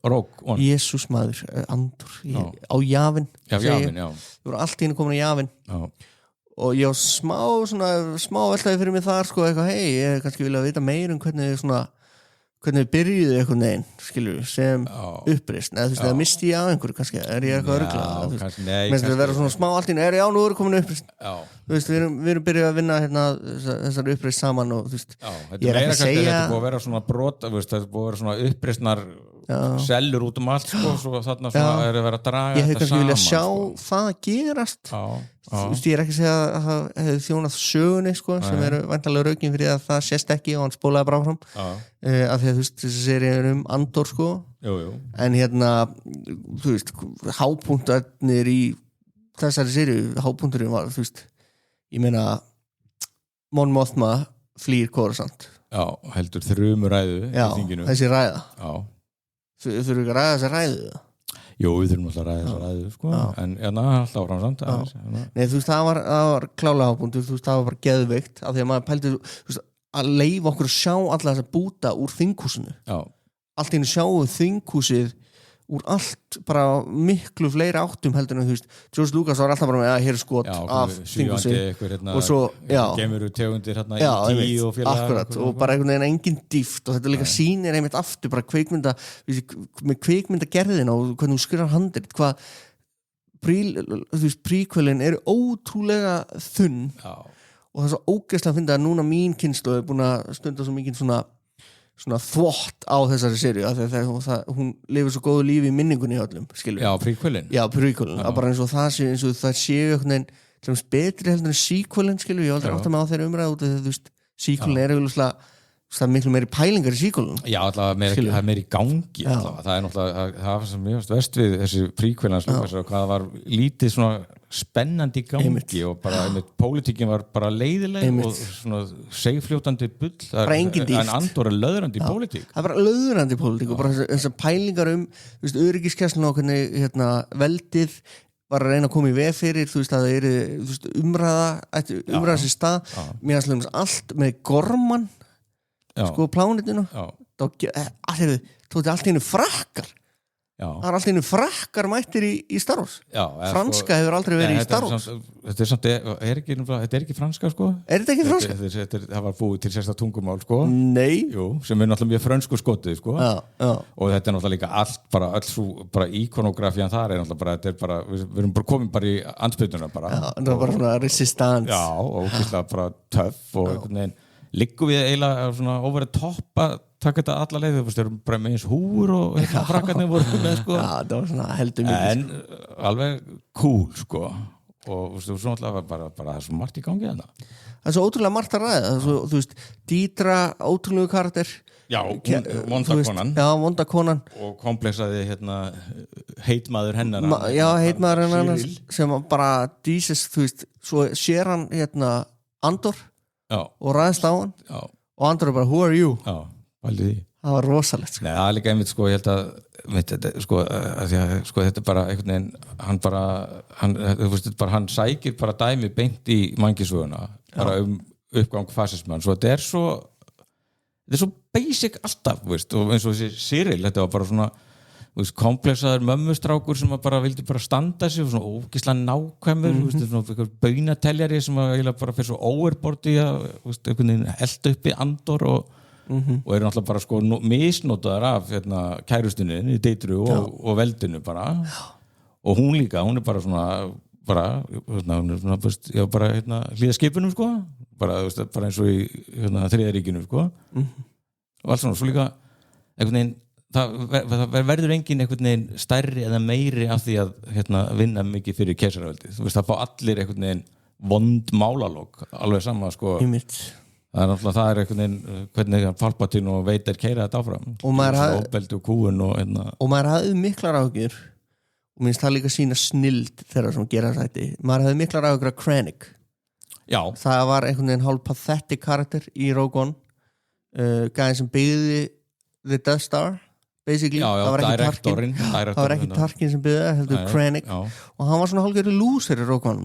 Rogue One Jesús maður, Andor á Javin þú voru allt í einu komin að Javin og ég var smá veltaði fyrir mig þar sko, eitthvað, ég kannski vilja vita meir hvernig við byrjuðu einhvern veginn, skilur við, sem uppreisn, eða þú veist, eða misti ég af einhverju kannski, er ég eitthvað örugglega með þess að vera svona smá allt í einu, já, nú erum komin uppreisn þú veist, við erum byrjuð að vinna þessar uppreisn saman og þú veist, ég er ekki að segja þetta búið að vera svona brot, þetta búið að vera svona uppreisnar sellur út allt sko, svo þarna er að vera að draga ég hef kannski vilja sjá sko. það gerast þú veist, ég er ekki að segja að það hefði þjónað sögunni sko, sem eru væntanlega raukin fyrir að það sést ekki og hann spólaði bara áfram af því að þú veist, þessi serið er Andor sko en þú veist, hápunktarnir í þessari serið, hápunkturinn var þú veist, ég meina Mon Mothma flýr Coruscant heldur þrumuræðu þessi ræða þurfum ekki að ræða þessi ræðu Jú, við þurfum alltaf að ræða þessa ræðu sko. En alltaf áfram samt Nei, þú veist, það var klálega hápunkt, þú veist, það var bara geðveikt af því að maður pældi, þú veist, að leyfa okkur að sjá alla þessa búta úr þinghúsinu allt í einu sjáum þinghúsið úr allt bara miklu fleiri áttum heldur en þú veist George Lucas var alltaf bara með að hér skot af þinghúsi og svo gemur tegundir í og félag akkurat, og bara einhvern veginn engin dýft og þetta líka sýnir einmitt aftur bara með kvikmyndagerðina og hvernig þú skrifar handrit hvað príkvölin eru ótrúlega þunn og það er svo ógeðslega að finna að núna mín kynslóð er búin að stunda svo mikið svona þvott á þessari seríu hún lifir svo góðu lífi í minningunni öllum, skilur Já, príkvölin bara eins og það séu einhvern veginn betri heldur en síkvölin, skilur ég aldrei átt að með á þeirra umræðu þú veist, síkvölin er það er miklu meiri pælingar í síkvölin Já, alltaf það er meiri gangi alltaf. Það er náttúrulega, það var sem mjög verst við þessi príkvölins hvað það var lítið svona spennandi gangi og bara pólitíkin var bara leiðileg og svona segfljótandi bull en Andor er löðrandi pólitík það er bara löðrandi pólitík og bara þessar pælingar öryggiskessluna og hvernig veldið var að reyna að koma í veg fyrir þú veist að það eru umræða sér stað mér aðslumast allt með Gorman sko plánitinu þá tóti allt einu frakkar það er allt einu frakkar mættir í Star Wars franska hefur aldrei verið í Star Wars þetta er ekki franska sko er þetta ekki franska? Það var búið til sérsta tungumál sko nei sem er náttúrulega mjög frönsku skotið sko og þetta er náttúrulega líka allt bara íkonografían þar er náttúrulega bara, þetta er bara við erum bara komin bara í andspyrnuna bara það var bara svona resistance og ógeðslega bara töff og einhvern veginn liggum við eiginlega svona over the top að taka þetta alla leið, þú veist, við erum bara með eins húr og frakkarnir voru með sko það var svona heldur mikið en alveg cool sko og þú veist, svo náttúrulega bara það er svo margt í gangi þarna það er svo ótrúlega margt að ræða þú veist, Dítra, ótrúlegu karakter vonda konan og komplexaði heitmaður hennar heitmaður hennar sem bara Jesus, þú veist, svo sér hann Andor og ræðist á hann og Andor er bara, who are you? Það var rosalegt sko. Nei, það er líka einmitt sko, ég held að þetta er bara einhvern veginn hann sækir bara dæmi beint í mannkynssöguna bara uppgang fasismann svo þetta er svo basic alltaf, veist, og eins og þessi Cyril, þetta var bara svona komplexaður mömmustrákur sem bara vildi bara standa sig og svona ógeðslega nákvæmur svona baunateljari sem bara fyrir svo overboard í að elda uppi Andor og eru náttúrulega bara sko misnotaðar af kærustunni í Deitru og veldinu bara og hún líka, hún er bara svona hún er svona bara hlýða skipunum sko bara eins og í Þriðja ríkinu sko og allt svona, svo líka einhvern veginn það verður engin einhvern veginn stærri eða meiri af því að vinna mikið fyrir keisaraveldið, þú veist, það fá allir einhvern veginn vond málalók alveg sama sko það er náttúrulega, það er einhvern veginn hvernig Palpatine og Vader keyra þetta áfram og maður hafði miklar áhyggjur og minnst það líka sína snild þeirra sem gera þetta maður hafði miklar áhyggjur af Krennic það var einhvern veginn hálf pathetic karakter í Rogue One gæðin sem byggði The Death Star basically, það var ekki Tarkin sem byggði það, heldur Krennic og hann var svona hálfgerður lúser í Rogue One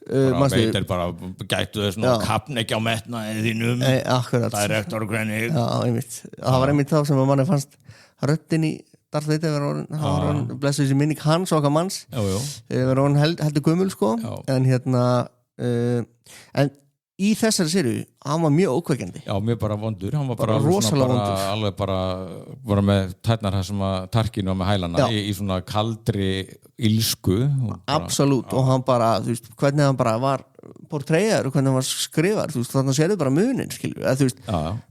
Vader bara gættu þess kapn ekki á metnaði þínum Director Krennic það var einmitt þá sem að manni fannst röddin í Darth Vader var blessu þessi minning hans og okkar manns var hann heldur gömul sko en í þessari seríu, hann var mjög ókveikjandi mjög bara vondur, hann var bara rosalega vondur alveg bara með tærnar það sem að Tarkin var með hælana í svona kaldri ilsku absolutt, og hann bara, þú veist, hvernig hann bara var portræðar og hvernig hann var skrifar þú veist, þannig að sérðu bara munin, skilju þú veist,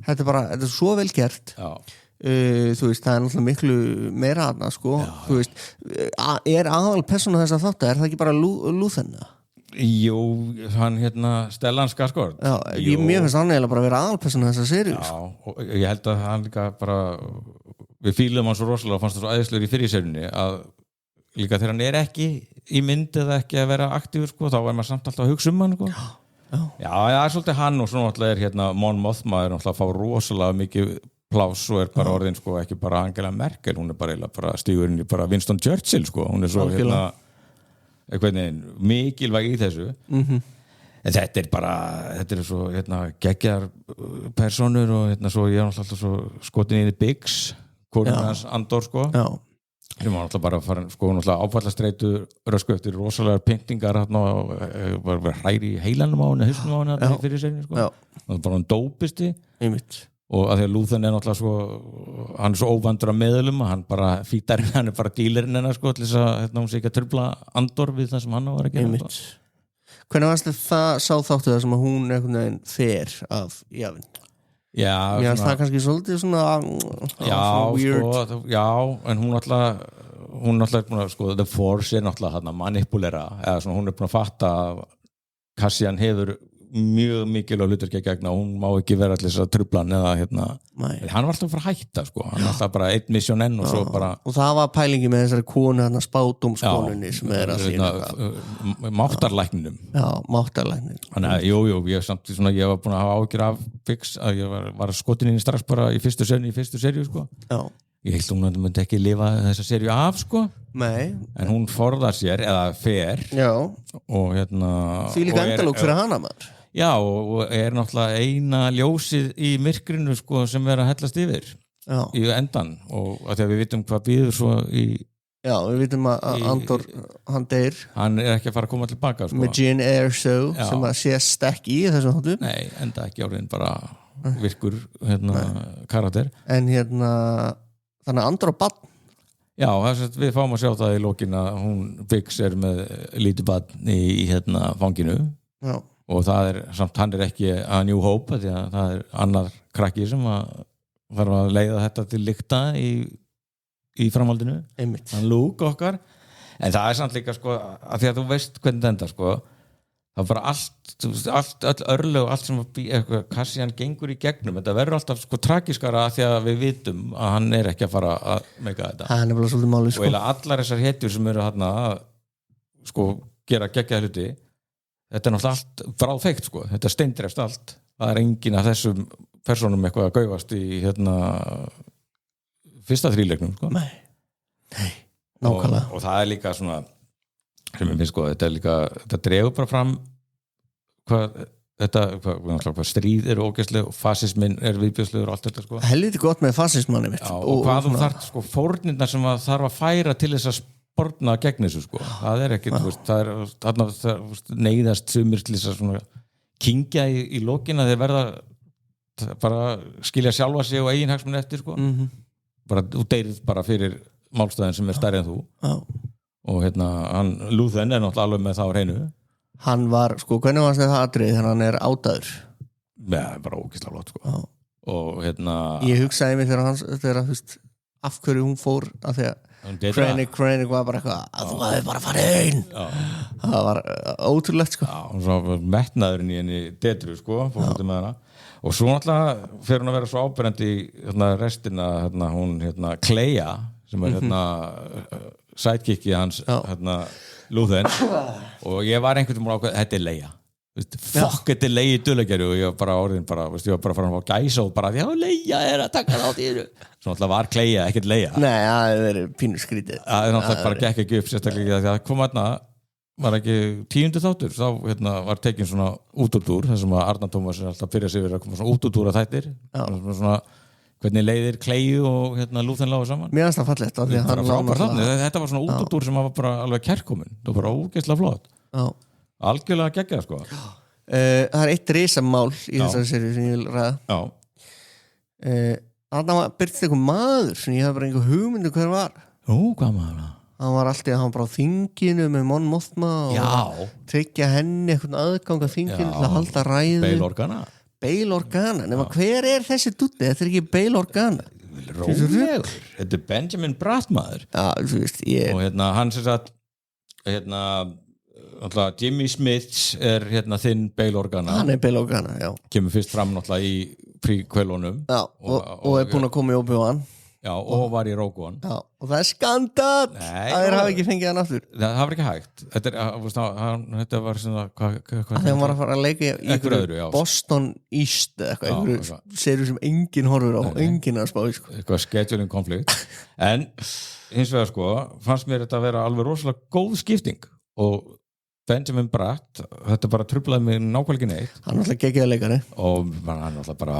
þetta er svo vel gert þú veist, það er náttúrulega miklu meira aðna, sko þú veist, er aðal persónu þess að þátt er það ekki bara Lúþenna? Jú, hann Stellan Skarsgård mér finnst hann eiginlega bara að vera aðalpersóna þessa seríu og ég held að hann líka bara við fílum hann svo rosalega og fannst það svo æðislegur í fyrri seríunni að líka þegar hann er ekki í mynd eða ekki að vera aktífur sko, þá er maður samt alltaf að hugsa hann sko. Já, það er svolítið hann og svo náttúrulega er Mon Mothma er náttúrulega að fá rosalega mikið pláss og bara orðin sko ekki bara Angela Merkel, hún bara stígur inn í bara Winston Churchill sko, hún svo mikilvæg í þessu en þetta svo geggjar personur og svo ég alltaf svo skotin í Biggs konun hans Andor sko sem var alltaf bara farin sko áfallastreitu rösku eftir rosalega pyntingar bara hræri í heilanum á henni hausnum á henni fyrir sér sko og bara hann dópisti og að því að Lúþen náttúrulega svo hann svo óvandur að meðlum hann bara fítarinn, hann bara dílerinn hennar sko til þess að hún sé ekki að trufla Andor við það sem hann var að gera Hvernig varst það sá þáttu það sem að hún einhvern veginn fer af Javin? Já, það kannski svolítið svona já, en hún náttúrulega sko, The Force náttúrulega manipulera eða svona hún búin að fatta að Cassian hefur mjög mikilvæg hlutverk gegna og hún má ekki vera allir þess að trufla hann eða hann var alltaf að fara að hætta sko, hann var alltaf bara einn mission enn og svo bara og það var pælingi með þessari konu spátumskonunni sem að sína máttarlækninum þannig að jú, ég var búin að hafa áhyggjur af Biggs að ég var skotin inn strax bara í fyrstu seríu sko ég held hún myndi ekki lifa þessa seríu af sko en hún forðar sér eða fer og því líka endalók fyrir hana maður já og náttúrulega eina ljósið í myrkrinu sko sem að hellast yfir í endan og að því að við vitum hvað býður svo í við vitum að Andor hann deyr hann ekki að fara að koma tilbaka sko. með Jyn Erso sem að sést ekki í þessum þáttu nei, enda ekki áriðin bara virkur karakter en þannig að Andor og barn já, við fáum að sjá það í lokin að hún Biggs með lítið barn í fanginu já og það samt hann ekki að New Hope því að það annar krakki sem þarf að leiða þetta til lykta í framhaldinu hann Luke okkar en það samt líka sko að því að þú veist hvernig þetta endar sko það var bara öll örlög og allt sem Cassian gengur í gegnum þetta verður alltaf sko tragiskara að því að við vitum að hann ekki að fara að meika þetta hann bara svolítið máli sko og allar þessar hetjur sem eru þarna sko gera geggjaða hluti þetta náttúrulega allt bráðfeikt sko þetta steindrefst allt það engin af þessum personum eitthvað að gaufast í fyrsta þríleiknum sko nei, nákvæmlega og það líka svona sem ég finnst sko þetta dregur bara fram hvað stríð eru ógeðsleg og fasismin viðbjóðslegur og allt þetta sko helviti gott með fasismanni mitt og hvað þú þarft sko fórnirnar sem að þarf að færa til þess að borna gegn þessu sko það ekkert það neyðast sumir til þess að svona kingja í lokina þeir verða bara skilja sjálfa sig og eigin hagsmuni eftir sko bara þú deyrið bara fyrir málstæðin sem stærri en þú og hann Lúþen náttúrulega alveg með það á hreinu hann var sko hvernig var það atrið þegar hann ádaður bara ógeðslega flott sko og ég hugsaði mig þegar af hverju hún fór af því að Krennic var bara eitthvað að þú hefði bara farið einn það var ótrúlegt sko hún svo metnaðurinn í henni detru sko og svo náttúrulega fer hún að vera svo áberandi restina hún Kleia sem sidekickið hans Lúþen og ég var einhvern veginn ákveð þetta Leia þetta Leia í duðleikjari og ég var bara orðin ég var bara farin að fá gæsa og bara já Leia að taka þátt í þessu svo náttúrulega var Kleia, ekkert Leia nei, það hefur verið pínu skrítið það náttúrulega bara gekk ekki upp sérstaklega því að kom var ekki 10. þáttur þá var tekin svona útúrdúr þar sem að Arnar Tómas alltaf byrja sig verið að koma svona útúrdúr að þættir svona hvernig leiðir Kleiu og Lúþen lágu saman mér finnst það fallegt þetta var svona útúrdúr sem var bara alveg kærkomin það var bara ógeðslega flott algjörlega geggjað sko það eitt risamál í þessari seríu sem ég vil ræða þarna byrtist einhver maður sem ég hafði bara einhver hugmyndu hver var hvað maður hann var bara á þinginu með Mon Mothma og tryggja henni einhvern aðgang að þinginu til að halda ræðu Bail Organa, nema hver þessi dúddi? Þetta ekki Bail Organa rólegur, þetta Benjamin Bratt maður þú veist og hann sem sagt Jimmy Smith þinn Bail Organa hann Bail Organa, já kemur fyrst fram náttúrulega í príkvölunum og búin að koma í Obi-Wan Já, og var í Rogue One. Já, og það skandall að þeir hafa ekki fengið hann aftur. Það var ekki hægt. Þetta var svona þegar var að fara að leika í öðru, Boston East eða eitthvað serið sem enginn horfur á og enginn að spá sko. Eitthvað scheduling konflikt en hins vegar sko fannst mér þetta að vera alveg rosalega góð skipting og Benjamin Bratt, þetta bara truflaði mig nákvæmlega ekki neitt. Hann er alltaf geggjaður leikari. Og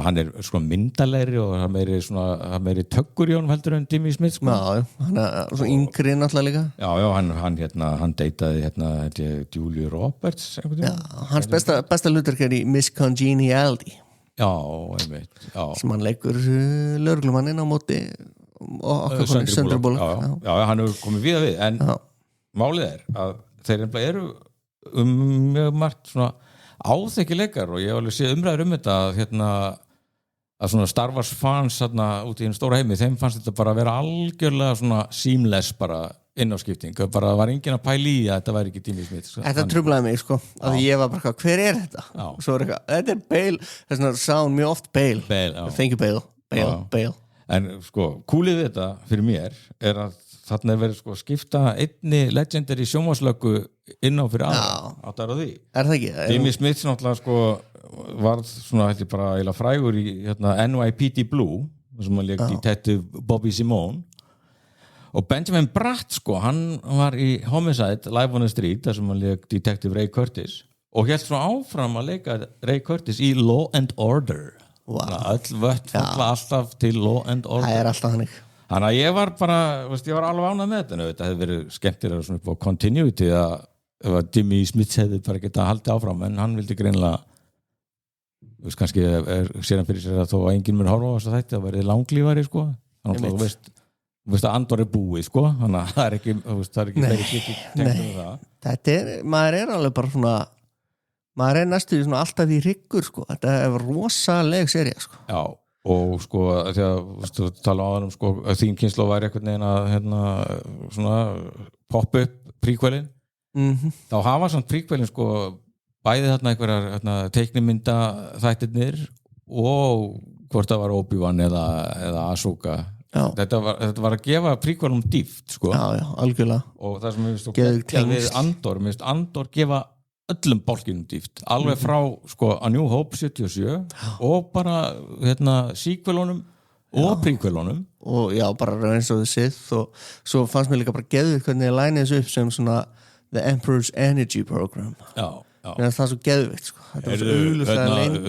hann er svona myndalegri og hann meiri töggur í honum heldur en Jimmy Smith sko. Já, hann er svo yngri náttúrulega líka. Já, hann deytaði Julia Roberts. Já, hans besta hlutverk í Miss Congeniality. Já, einmitt. Já. Sem hann leikur lögreglumanninn á móti og okkur Sandra Bullock. Já, hann hefur komið við en málið að þeir eru mjög margt svona áþekkileikar og ég hef alveg séð umræður þetta að svona Star Wars fans út í einn stóra heimi, þeim fannst þetta bara að vera algjörlega svona seamless bara innáskipting, bara var enginn að pæla í að þetta væri ekki Jimmy Smith. Þetta truflaði mig sko, að ég var bara hver er þetta? Og svo var þetta Bale, þess að sá hún mjög oft Bale. Thank you Bale. En sko, kúlið þetta fyrir mér er að þarna er verið sko skipta einni legendary sjónvarslöggu inn á fyrir aðra áttar á því. Er það ekki? Jimmy Smith náttúrulega sko var svona heldur bara eiginlega frægur í NYPD Blue sem hann leik Detective Bobby Simone og Benjamin Bratt sko hann var í Homicide Live on the Street þar sem hann leik Detective Ray Curtis og hélt svo áfram að leika Ray Curtis í Law and Order. Öll vött falla alltaf til Law and Order. Það er alltaf hannig. Þannig að ég var bara, ég var alveg ánægð með þetta. Þetta hefði verið skemmtilega svona upp á continuity að Jimmy Smith hefði bara getað haldið áfram, en hann vildi greinilega, kannski sér hann fyrir sér að þó að enginn mun horfa á þess að þetta verið langlífari, sko. Þannig að þú veist að Andor er búið, sko. Þannig að það er ekki verið ekki tengt um það. Þetta maður er alveg bara svona, maður er næstu svona alltaf í hryggur, sko. Þetta er rosaleg sería, sko. Já. Og sko, þegar þú tala á hann sko, að þín kynsló væri einhvern veginn að svona pop-up príkvelin þá hafa samt príkvelin sko bæði þarna einhverjar teiknimynda þættirnir og hvort það var Obi-Wan eða Ahsoka. Þetta var að gefa príkvelum dýft sko. Já, algjörlega. Og það sem við Andor gefa öllum bálkinum dýft, alveg frá sko A New Hope 77 og bara sequelunum og prequelunum og já, bara eins og þið og svo fannst mér líka bara geðvigt hvernig ég læni þessu upp sem svona The Emperor's Energy Program. Já. Það er svo geðvikt sko.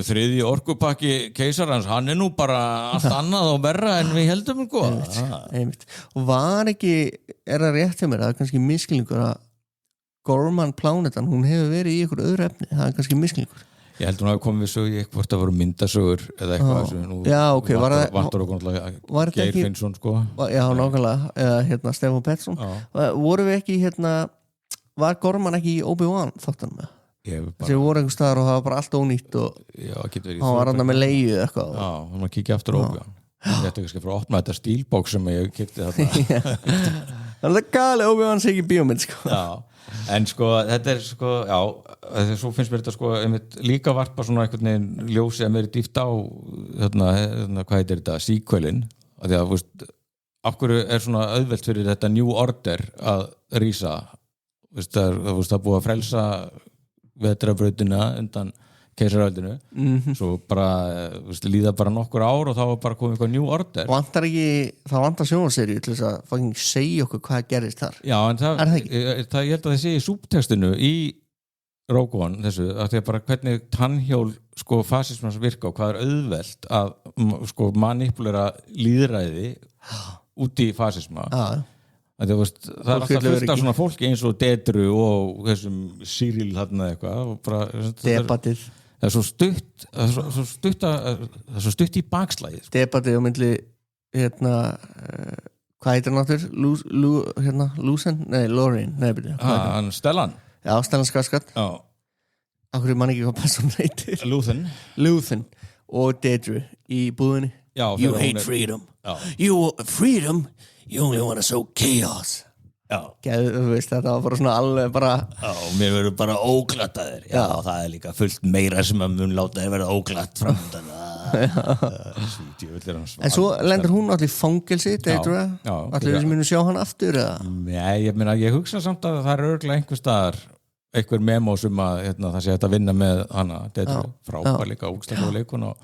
Þriðji orkupakki keisarans, hann er nú bara allt annað og verra en við heldum sko. Einmitt. Og var ekki, er það rétt hjá mér, það er kannski miskilningur að Gorman plánetan, hún hefur verið í ykkur öðru efni, það er kannski misklingur. Ég held hún að komið við sögu í hvort það voru myndasögur eða eitthvað. Já, ok. Vantar okkur Geir Finnsson, sko. Já, nákvæmlega. Eða Stefán Pettersson. Voru við ekki, var Gorman ekki í Obi-Wan þáttan með? Þessi voru einhver staðar og það var bara allt ónýtt og hann var hann með leiðu eitthvað. Já, hann var að kíkja aftur Obi-Wan. Ég ætti ekki að opna þetta stílbók sem ég kipti þarna. Það er gali Obi-Wan sig í bíómynd, sko. Já. En sko, þetta er sko, já, svo finnst mér þetta sko líka varpa svona einhvern veginn ljósi að mér er dýft á hvað heitir þetta, sequelin að því að, af hverju er svona auðvelt fyrir þetta New Order að rísa, það er búið að frelsa vetrarbrautina undan keisaröldinu, svo bara líða bara nokkur ár og þá var bara komið eitthvað New Order. Það vantar sjónvarseríu til þess að fucking segja okkur hvað gerist þar. Já, en það ég held að það sé í súbtextinu í Rogue One þessu, að því að bara hvernig tannhjól sko fasismans virka og hvað er auðvelt að sko manipulera lýðræði út í fasisma. Það er alltaf fullt af svona fólki eins og Dedru og þessum Cyril þarna eitthvað. Debatið. Það er svo stutt í bakslæði. Debatið á myndli hvað heitir hann áttur? Lúsen? Nei, Lorraine. Hann Stellan. Já, Stellan Skarsgård. Já. Akkur man ekki hvað person heitir. Luthen. Og Dedru í búðinni. Já, you hate freedom. You freedom. You only want to sow chaos. Já. Þetta var bara svona alveg bara. Já, mér verður bara óglatt að þér. Já, það er líka fullt meira sem að mun láta þér verða óglatt framöndan. En svo lendur hún allir í fangelsi allir sem munu sjá hann aftur Nei, ég hugsa samt að það örugglega einhvers staðar einhver memo sem að það sé að vinna með hana frábær líka ógeðslega leikun og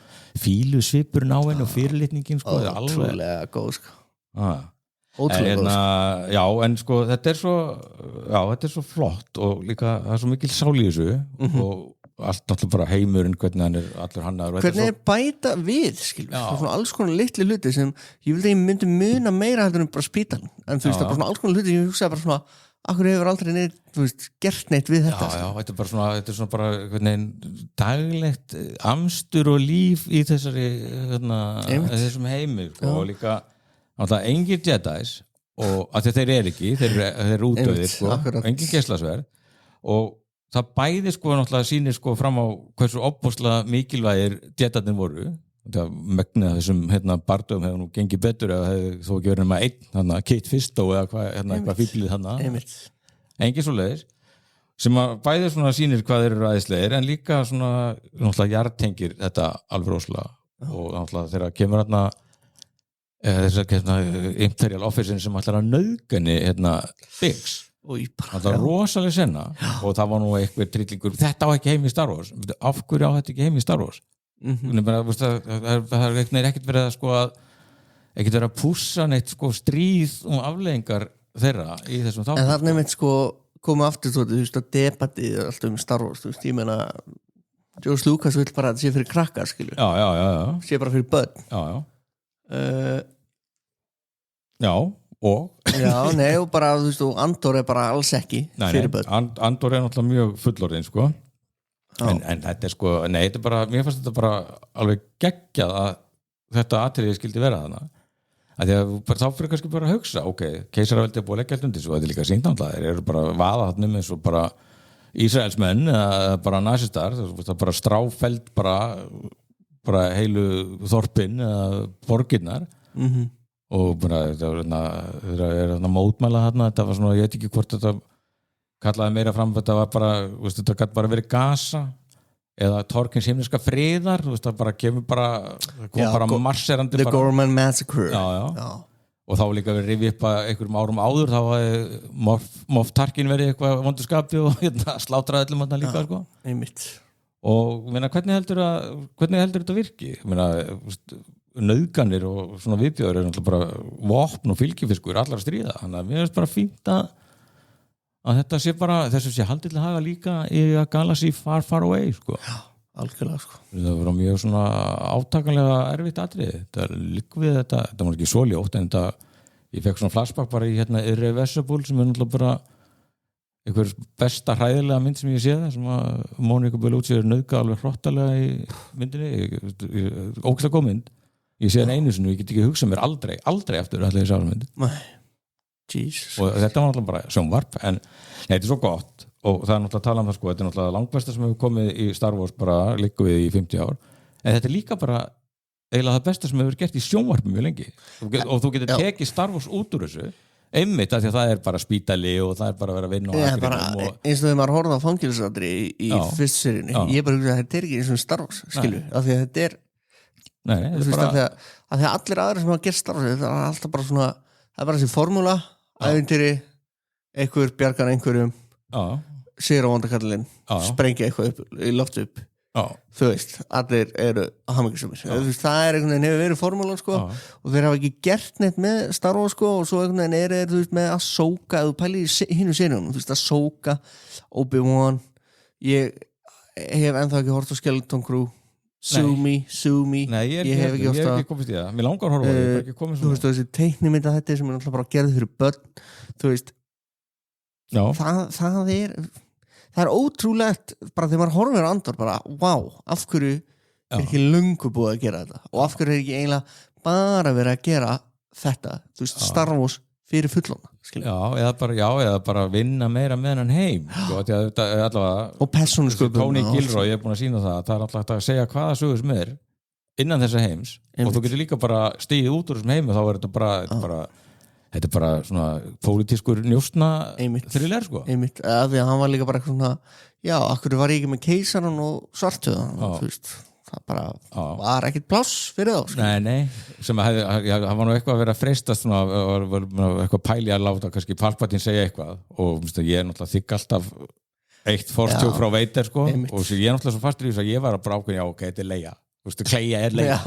fílusvipurinn á henni og fyrirlitningin sko, ótrúlega góð sko en sko þetta er svo flott og líka það er svo mikil sál í þessu og allt alltaf bara heimurinn hvernig hann allur hannaður hvernig bæta við svona alls konar litli hluti sem ég vildi að ég myndi muna meira heldur en bara spítalinn en þú veist það bara svona alls konar hluti ég hugsaði bara svona akkur hefur aldrei neitt, gert neitt við þetta þetta er svona bara daglegt amstur og líf í þessum heimur og líka alltaf engin Jedis og að þeir ekki þeir eru útöðir engin geislasverð og það bæði sko náttúrulega sýnir sko fram á hversu opbóðslega mikilvægir Jedarnir voru það megnið að þessum bardöfum hefur nú gengið betur eða hefur þó ekki verið með einn Kate Fisto eða eitthvað fíblið engin svo leiðis sem að bæði svona sýnir hvað þeir eru æðislegir en líka svona náttúrulega jartengir þetta alveg rosalega og náttúrulega þegar kemur þessar Imperial Officerin sem ætlar að nauðgani Biggs það var rosalega senna og það var nú eitthvað trillingur þetta á ekki heim í Star Wars af hverju á þetta ekki heim í Star Wars það er ekkert verið að sko að ekkert verið að pússa neitt sko stríð og afleiðingar þeirra í þessum þáttum en það nefnt sko koma aftur þú veist að debatið alltaf Star Wars þú veist ég meina George Lucas vill bara að það sé fyrir krakkar skilur sé bara fyrir börn og bara þú veist og Andor bara alls ekki fyrir börn Andor náttúrulega mjög fullorðin sko en þetta sko þetta bara, mér fannst þetta bara alveg geggjað að þetta atriði skildi vera þarna að því að þá fyrir kannski bara að hugsa keisaraveldi búið að leggja allt undir svo þetta er líka sýnt náttúrulega þeir eru bara vaða þarna eins og bara Ísraelsmenn eða bara nasistar það bara stráfeld bara heilu þorpin eða borginnar og bara þeir eru mótmæla þarna þetta var svona, ég veit ekki hvort þetta kallaði meira fram þetta var bara, þetta gæti bara verið Gaza eða Torkins himneska friðar það bara kemur bara marserandi The Gorman Massacre og þá líka verið rifið upp að einhverjum árum áður þá var Moff Tarkin verið eitthvað vonduskapi og slátraði öllum þarna líka sko. Og hvernig heldur þetta virki nauðganir og svona viðbjóður er náttúrulega bara vopn og fylgifiskur allar að stríða þannig að mér finnst bara fínt að þetta sé bara þessu sé haldið til að hafa líka í að Galaxy Far Far Away sko. Algjörlega sko. Það var mjög svona átakanlega erfitt atriði þetta líkvið þetta var ekki svo ljótt en þetta ég fekk svona flashback bara í Irreversible sem er náttúrulega bara einhver besta hræðilega mynd sem ég sé það sem að Monica Bellucci nauðga alveg hrottalega í myndinni ógeðslega góð mynd ég sé hann einu sinni og ég get ekki hugsað mér aldrei eftir allir í sálarmyndi og þetta var náttúrulega bara sjónvarp en þetta er svo gott og það er náttúrulega að tala um það sko þetta er náttúrulega langbesta sem hefur komið í Star Wars bara líka við í 50 ár en þetta er líka bara eiginlega það besta sem hefur gert í sjónvarpi mjög lengi og þú getur tekið Star Wars út úr þessu einmitt að því að það er bara spítali og það er bara að vera að vinna og eins og þegar maður horfði á fangilsatri í fyrst seríunni ég bara hugsa að þetta er ekki eins og Star Wars skilju af því að þetta er að því að allir aðrir sem hafa gert Star Wars það er alltaf bara svona það er bara þessi formúla ævintýri einhver bjargar einhverjum sigur á vondakallin sprengja eitthvað upp í loft upp þú veist, allir eru hamingjusumir það er einhvern veginn hefur verið formúlan sko og þeir hafa ekki gert neitt með Star Wars sko og svo einhvern veginn eru þú veist með Ahsoka eða þú pælir í hinu sérjunum þú veist Ahsoka, Obi-Wan ég hef ennþá ekki hort á Skeleton Crew Sue me Nei, ég hef ekki komist í það mér langar að horfa ég hef ekki komist þú veist þessi teiknimynda þetta sem er alltaf bara gerð fyrir börn þú veist það er ótrúlegt bara þegar maður horfir á Andor bara wow, af hverju er ekki löngu búið að gera þetta og af hverju er ekki eiginlega bara verið að gera þetta þú veist Star Wars fyrir fullorðna eða bara vinna meira með hann heim sko, allavega, og persónusköpun Tony Gilroy er búin að sína það er alltaf að segja hvaða sögur sem er innan þessa heims og þú getur líka bara stigið út úr þessum heim og þá er þetta bara svona pólitískur njóstna thriller sko einmitt, af því að hann var líka bara svona akkur var ég ekki með keisaran og svartöðan þú veist það bara var ekkert pláss fyrir þá sko. Nei, sem að það var nú eitthvað að vera að freistast var eitthvað pæli að láta kannski Palpatine segja eitthvað og ég náttúrulega þykk alltaf eitt forstjók frá Vader sko og ég náttúrulega svo fastur í þess að ég var að brákun ok, þetta Leia, Kleia Leia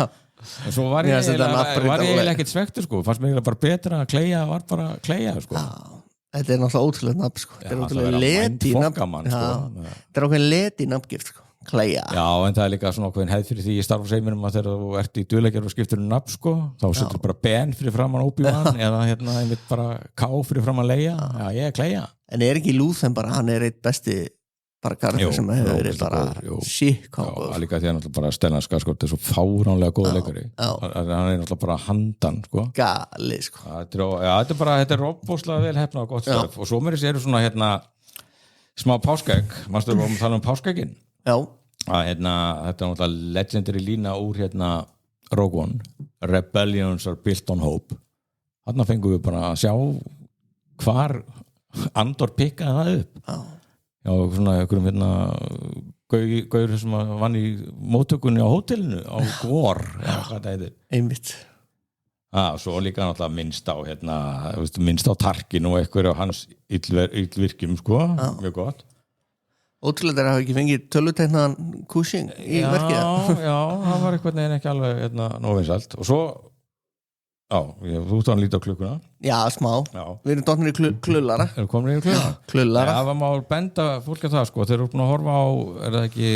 en svo var ég eiginlega ekkert svektur sko, fannst mér bara betra að Kleia var bara Kleia sko þetta náttúrulega ótrúlega nafn sko þetta náttúrulega leti nafn þetta ákveðin leti nafngift sko Kleia. Já, en það líka svona ákveðin hefð fyrir því í Star Wars heiminum að þegar þú ert í duðleikjar og skiptir nafn sko, þá setur bara Ben fyrir framan Obi-Wan eða einmitt bara K fyrir framan Leia, ég er Kleia. En ekki Lúþen bara, hann eitt besti bara karakter sem hefur verið bara sík. Já, líka því að náttúrulega bara Stellan Skarsgård er svo fáránlega góð leikari. Hann náttúrulega bara handan sko. Gali sko. Þetta er robbóslega vel hefnað og gott stöf og svo mér eru svona smá páskaegg, mannstu við að tala páskaeggin? Já. Þetta er náttúrulega legendary lína úr Rogue One, Rebellions are built on hope. Þarna fengum við bara að sjá hvar Andor pikkaði það upp. Já, svona einhverjum gaur sem vann í móttökunni á hótelinu á Gór, hvað það heitir. Einmitt. Svo líka náttúrulega minnst á Tarkin og eitthvað á hans illvirkjum sko, mjög gott. Ótrúlega þeir hafa ekki fengið töluteiknaðan Cushing í verkið. Já, það var eitthvað neginn ekki alveg nóvinsalt. Og svo, þú ert að líta á klukkuna. Já, smá. Við erum dotnir í klullara. Erum komin í klullara? Klullara. Já, það má benda fólk að það sko. Þeir eru búin að horfa á, er það ekki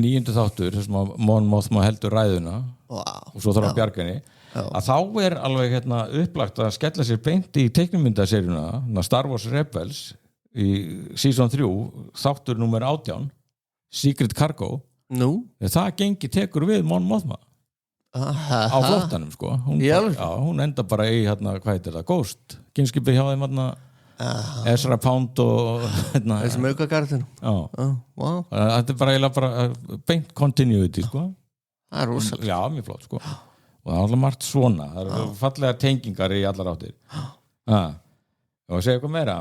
9. þáttur, þessum að Mon Mothma heldur ræðuna. Og svo þarf að bjarga henni. Að þá er alveg upplagt að skella sér beint í teiknumyndaseríuna, Star Wars Rebels, í season 3 þáttur númer 18 Secret Cargo það tekur við Mon Mothma á flottanum sko hún enda bara í hvað heitir það, Ghost kynskipið hjá þeim Ezra Pound og þessum aukagarðinu þetta er bara beint continuity sko það er rosalega já, mjög flott sko og það er alltaf margt svona það eru fallega tengingar í allar áttir og segja eitthvað meira.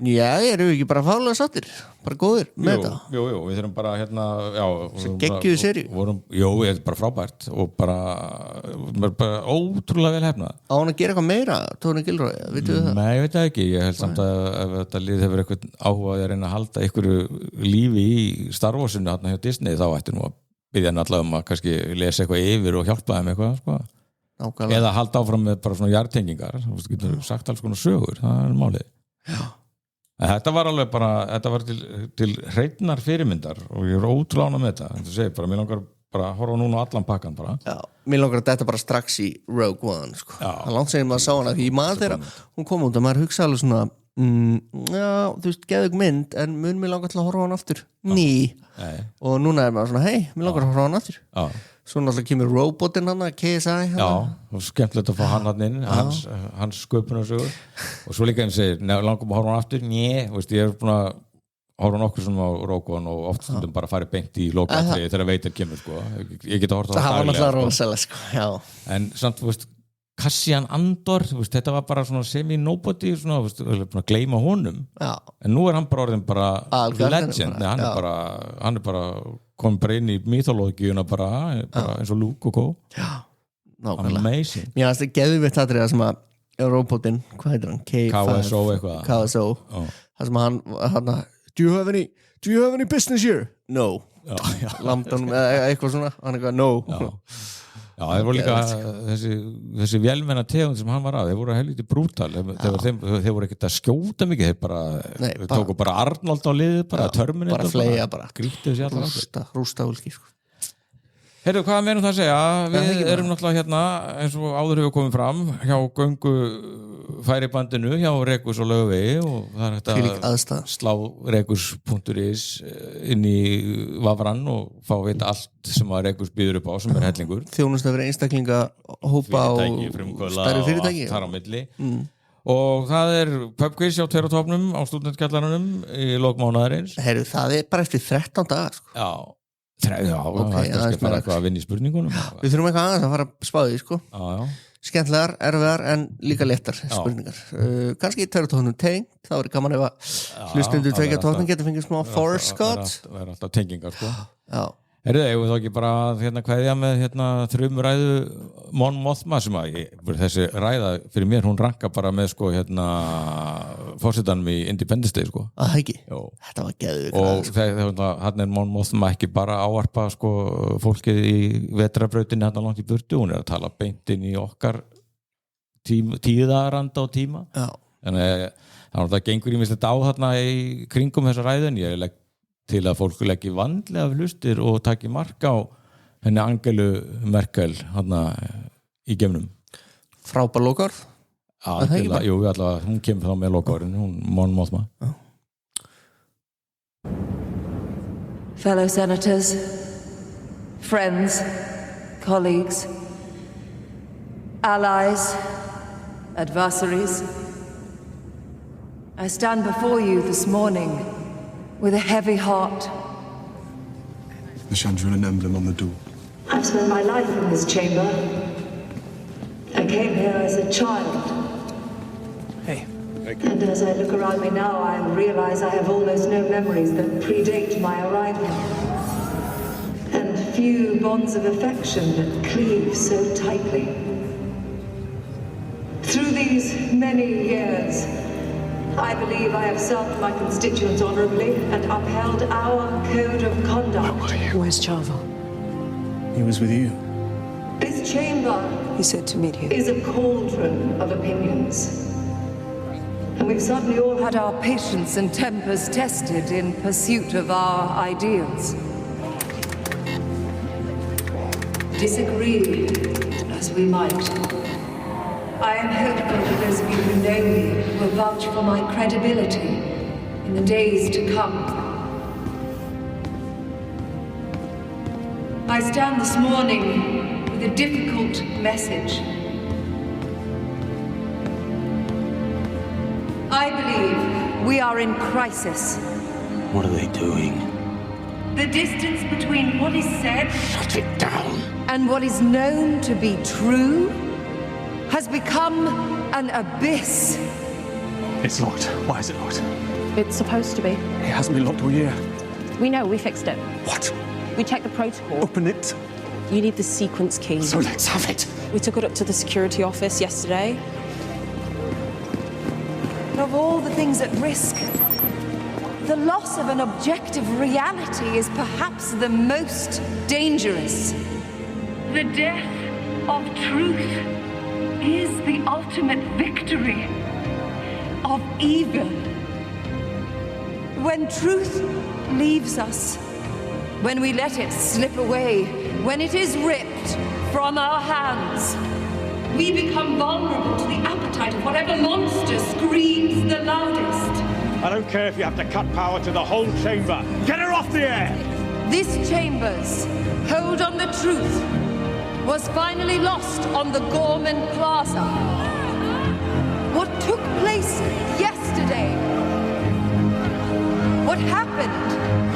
Já, erum við ekki bara fálega sattir bara góðir með þetta? Jú, við þurfum bara geggjuðu seríu Jú, þetta er bara frábært og bara ótrúlega vel hefnað. Á hann að gera eitthvað meira, Tony Gilroy, vitum við það? Nei, ég veit það ekki, ég held samt að ef þetta lið hefur eitthvað áhuga að reyna að halda einhverju lífi í Star Warsinu hjá Disney, þá ætti nú að biðja hann allavega að kannski lesa eitthvað yfir og hjálpa þeim eitthvað sko. Eða halda áfram með bara svona jartengingar, þú getur sagt alls konar sögur, það er málið. Já. Þetta var alveg bara, þetta var til hreinnar fyrirmyndar og ég er ótrúlega ánægð með þetta. Þetta segir bara, mér langar bara að horfa núna á allan pakkan bara. Já, mér langar að þetta bara strax í Rogue One sko. Það langt segir maður að sá hana því maður þegar hún kom út og maður hugsa alveg svona þú veist, geðug mynd en mun mér langar til að horfa á hana aftur. Ný. Og núna er maður svona, hei, mér langar að horfa á hana aftur. Já. Svo náttúrulega kemur robotinn hann KSI Já, og skemmtilegt að fá hann inn hans sköpunarsögur og svo líka eins segir, langum að horfa hann aftur veist, ég er búin að horfa nokkur svona á Rogue One og oft stundum bara farið beint í lokatriði þegar Vader kemur sko. Ég geta horft á það var náttúrulega rosalega sko. En samt, þú veist, Cassian Andor veist, þetta var bara svona semi-nobody svona, veist, að gleyma honum en nú er hann bara orðin bara legend hann er bara kom bara inn í mythológíuna bara eins og Luke og Co. Já, nákvæmlega. Amazing. Mér finnst það geðvitt atriða sem að robotinn, hvað heitir hann? KSO eitthvað. KSO. Það sem hann do you have any business here? No. Lambdon eða eitthvað svona, hann eitthvað no. Já, það voru líka þessi vélmenna tegund sem hann var að, þeir voru helviti brútal þeir voru ekkert að skjóta mikið þeir bara, þeir tóku bara Arnold á liðið bara Terminator, bara fleia bara grýttu sér allar rústa úlki sko. Heyrðu, hvað meðum það að segja? Við erum náttúrulega eins og áður hefur komið fram hjá göngu færibandinu hjá Rekus og Laugavegi og það er hægt að slá rekus.is inn í vafran og fá að vita allt sem að Rekus býður upp á sem er hellingur. Þjónustafri einstaklinga hópa á stærri fyrirtæki þar á milli. Og það er pubquiz hjá Tverratofnum á stúdentskjallarunum í lok mánaðarins. Heyrðu, það er bara eftir 13 dagar sko. Já, það er bara eitthvað að vinna í spurningunum. Við þurfum eitthvað aðeins að fara að spáði sko. Skemmtlegar, erfiðar en líka léttar spurningar. Kannski Tverratofnum tengt, þá er gaman ef að hlustundur Tverratofnum getur fengið smá Forrest Scott. Það er alltaf tengingar sko. Heyrðu, ég þá ekki bara kveðja með þrumræðu Mon Mothma sem þessi ræða fyrir mér, hún ranka bara með forsetanum í Independence Day ekki? Jó. Þetta var geðvik og hann Mon Mothma ekki bara ávarpa fólkið í vetrarbrautinni langt í burtu, hún að tala beint inn í okkar tíðaranda og tíma. Já. Þannig að það gengur ýmislegt á í kringum þessa ræðun. Ég legg til að fólk leggi vandlega hlustir og taki mark á henni Angelu Merkel í geimnum. Frábær lokaorð? Jú, allavega, hún kemur þá með lokaorðin, hún Mon Mothma. Fellow senators, friends, colleagues, allies, adversaries, I stand before you this morning with a heavy heart. The Chandrilan emblem on the door. I've spent my life in this chamber. I came here as a child. Hey. And as I look around me now, I realize I have almost no memories that predate my arrival. And few bonds of affection that cleave so tightly. Through these many years, I believe I have served my constituents honorably and upheld our code of conduct. Where's Chava? He was with you. This chamber, He said to meet here, is a cauldron of opinions. And we've certainly all had our patience and tempers tested in pursuit of our ideals. Disagree as we might. I am hopeful that those of you who know me will vouch for my credibility in the days to come. I stand this morning with a difficult message. I believe we are in crisis. What are they doing? The distance between what is said Shut it down. And what is known to be true has become an abyss. It's locked. Why is it locked? It's supposed to be. It hasn't been locked all year. We know, we fixed it. What? We checked the protocol. Open it. You need the sequence key. So let's have it. We took it up to the security office yesterday. Of all the things at risk, the loss of an objective reality is perhaps the most dangerous. the death of truth is the ultimate victory of evil. When truth leaves us, when we let it slip away, when it is ripped from our hands, we become vulnerable to the appetite of whatever monster screams the loudest. I don't care if you have to cut power to the whole chamber. Get her off the air! This chamber's hold on the truth was finally lost on the Gorman Plaza. What took place yesterday, what happened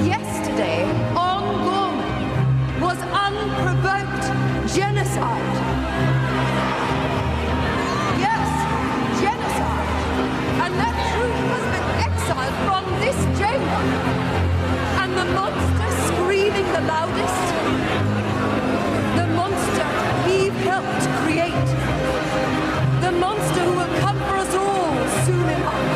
yesterday on Gorman was unprovoked genocide. Yes, genocide. And that truth has been exiled from this chamber. And the monster screaming the loudest, the monster we've helped create, the monster who will come for us all soon enough.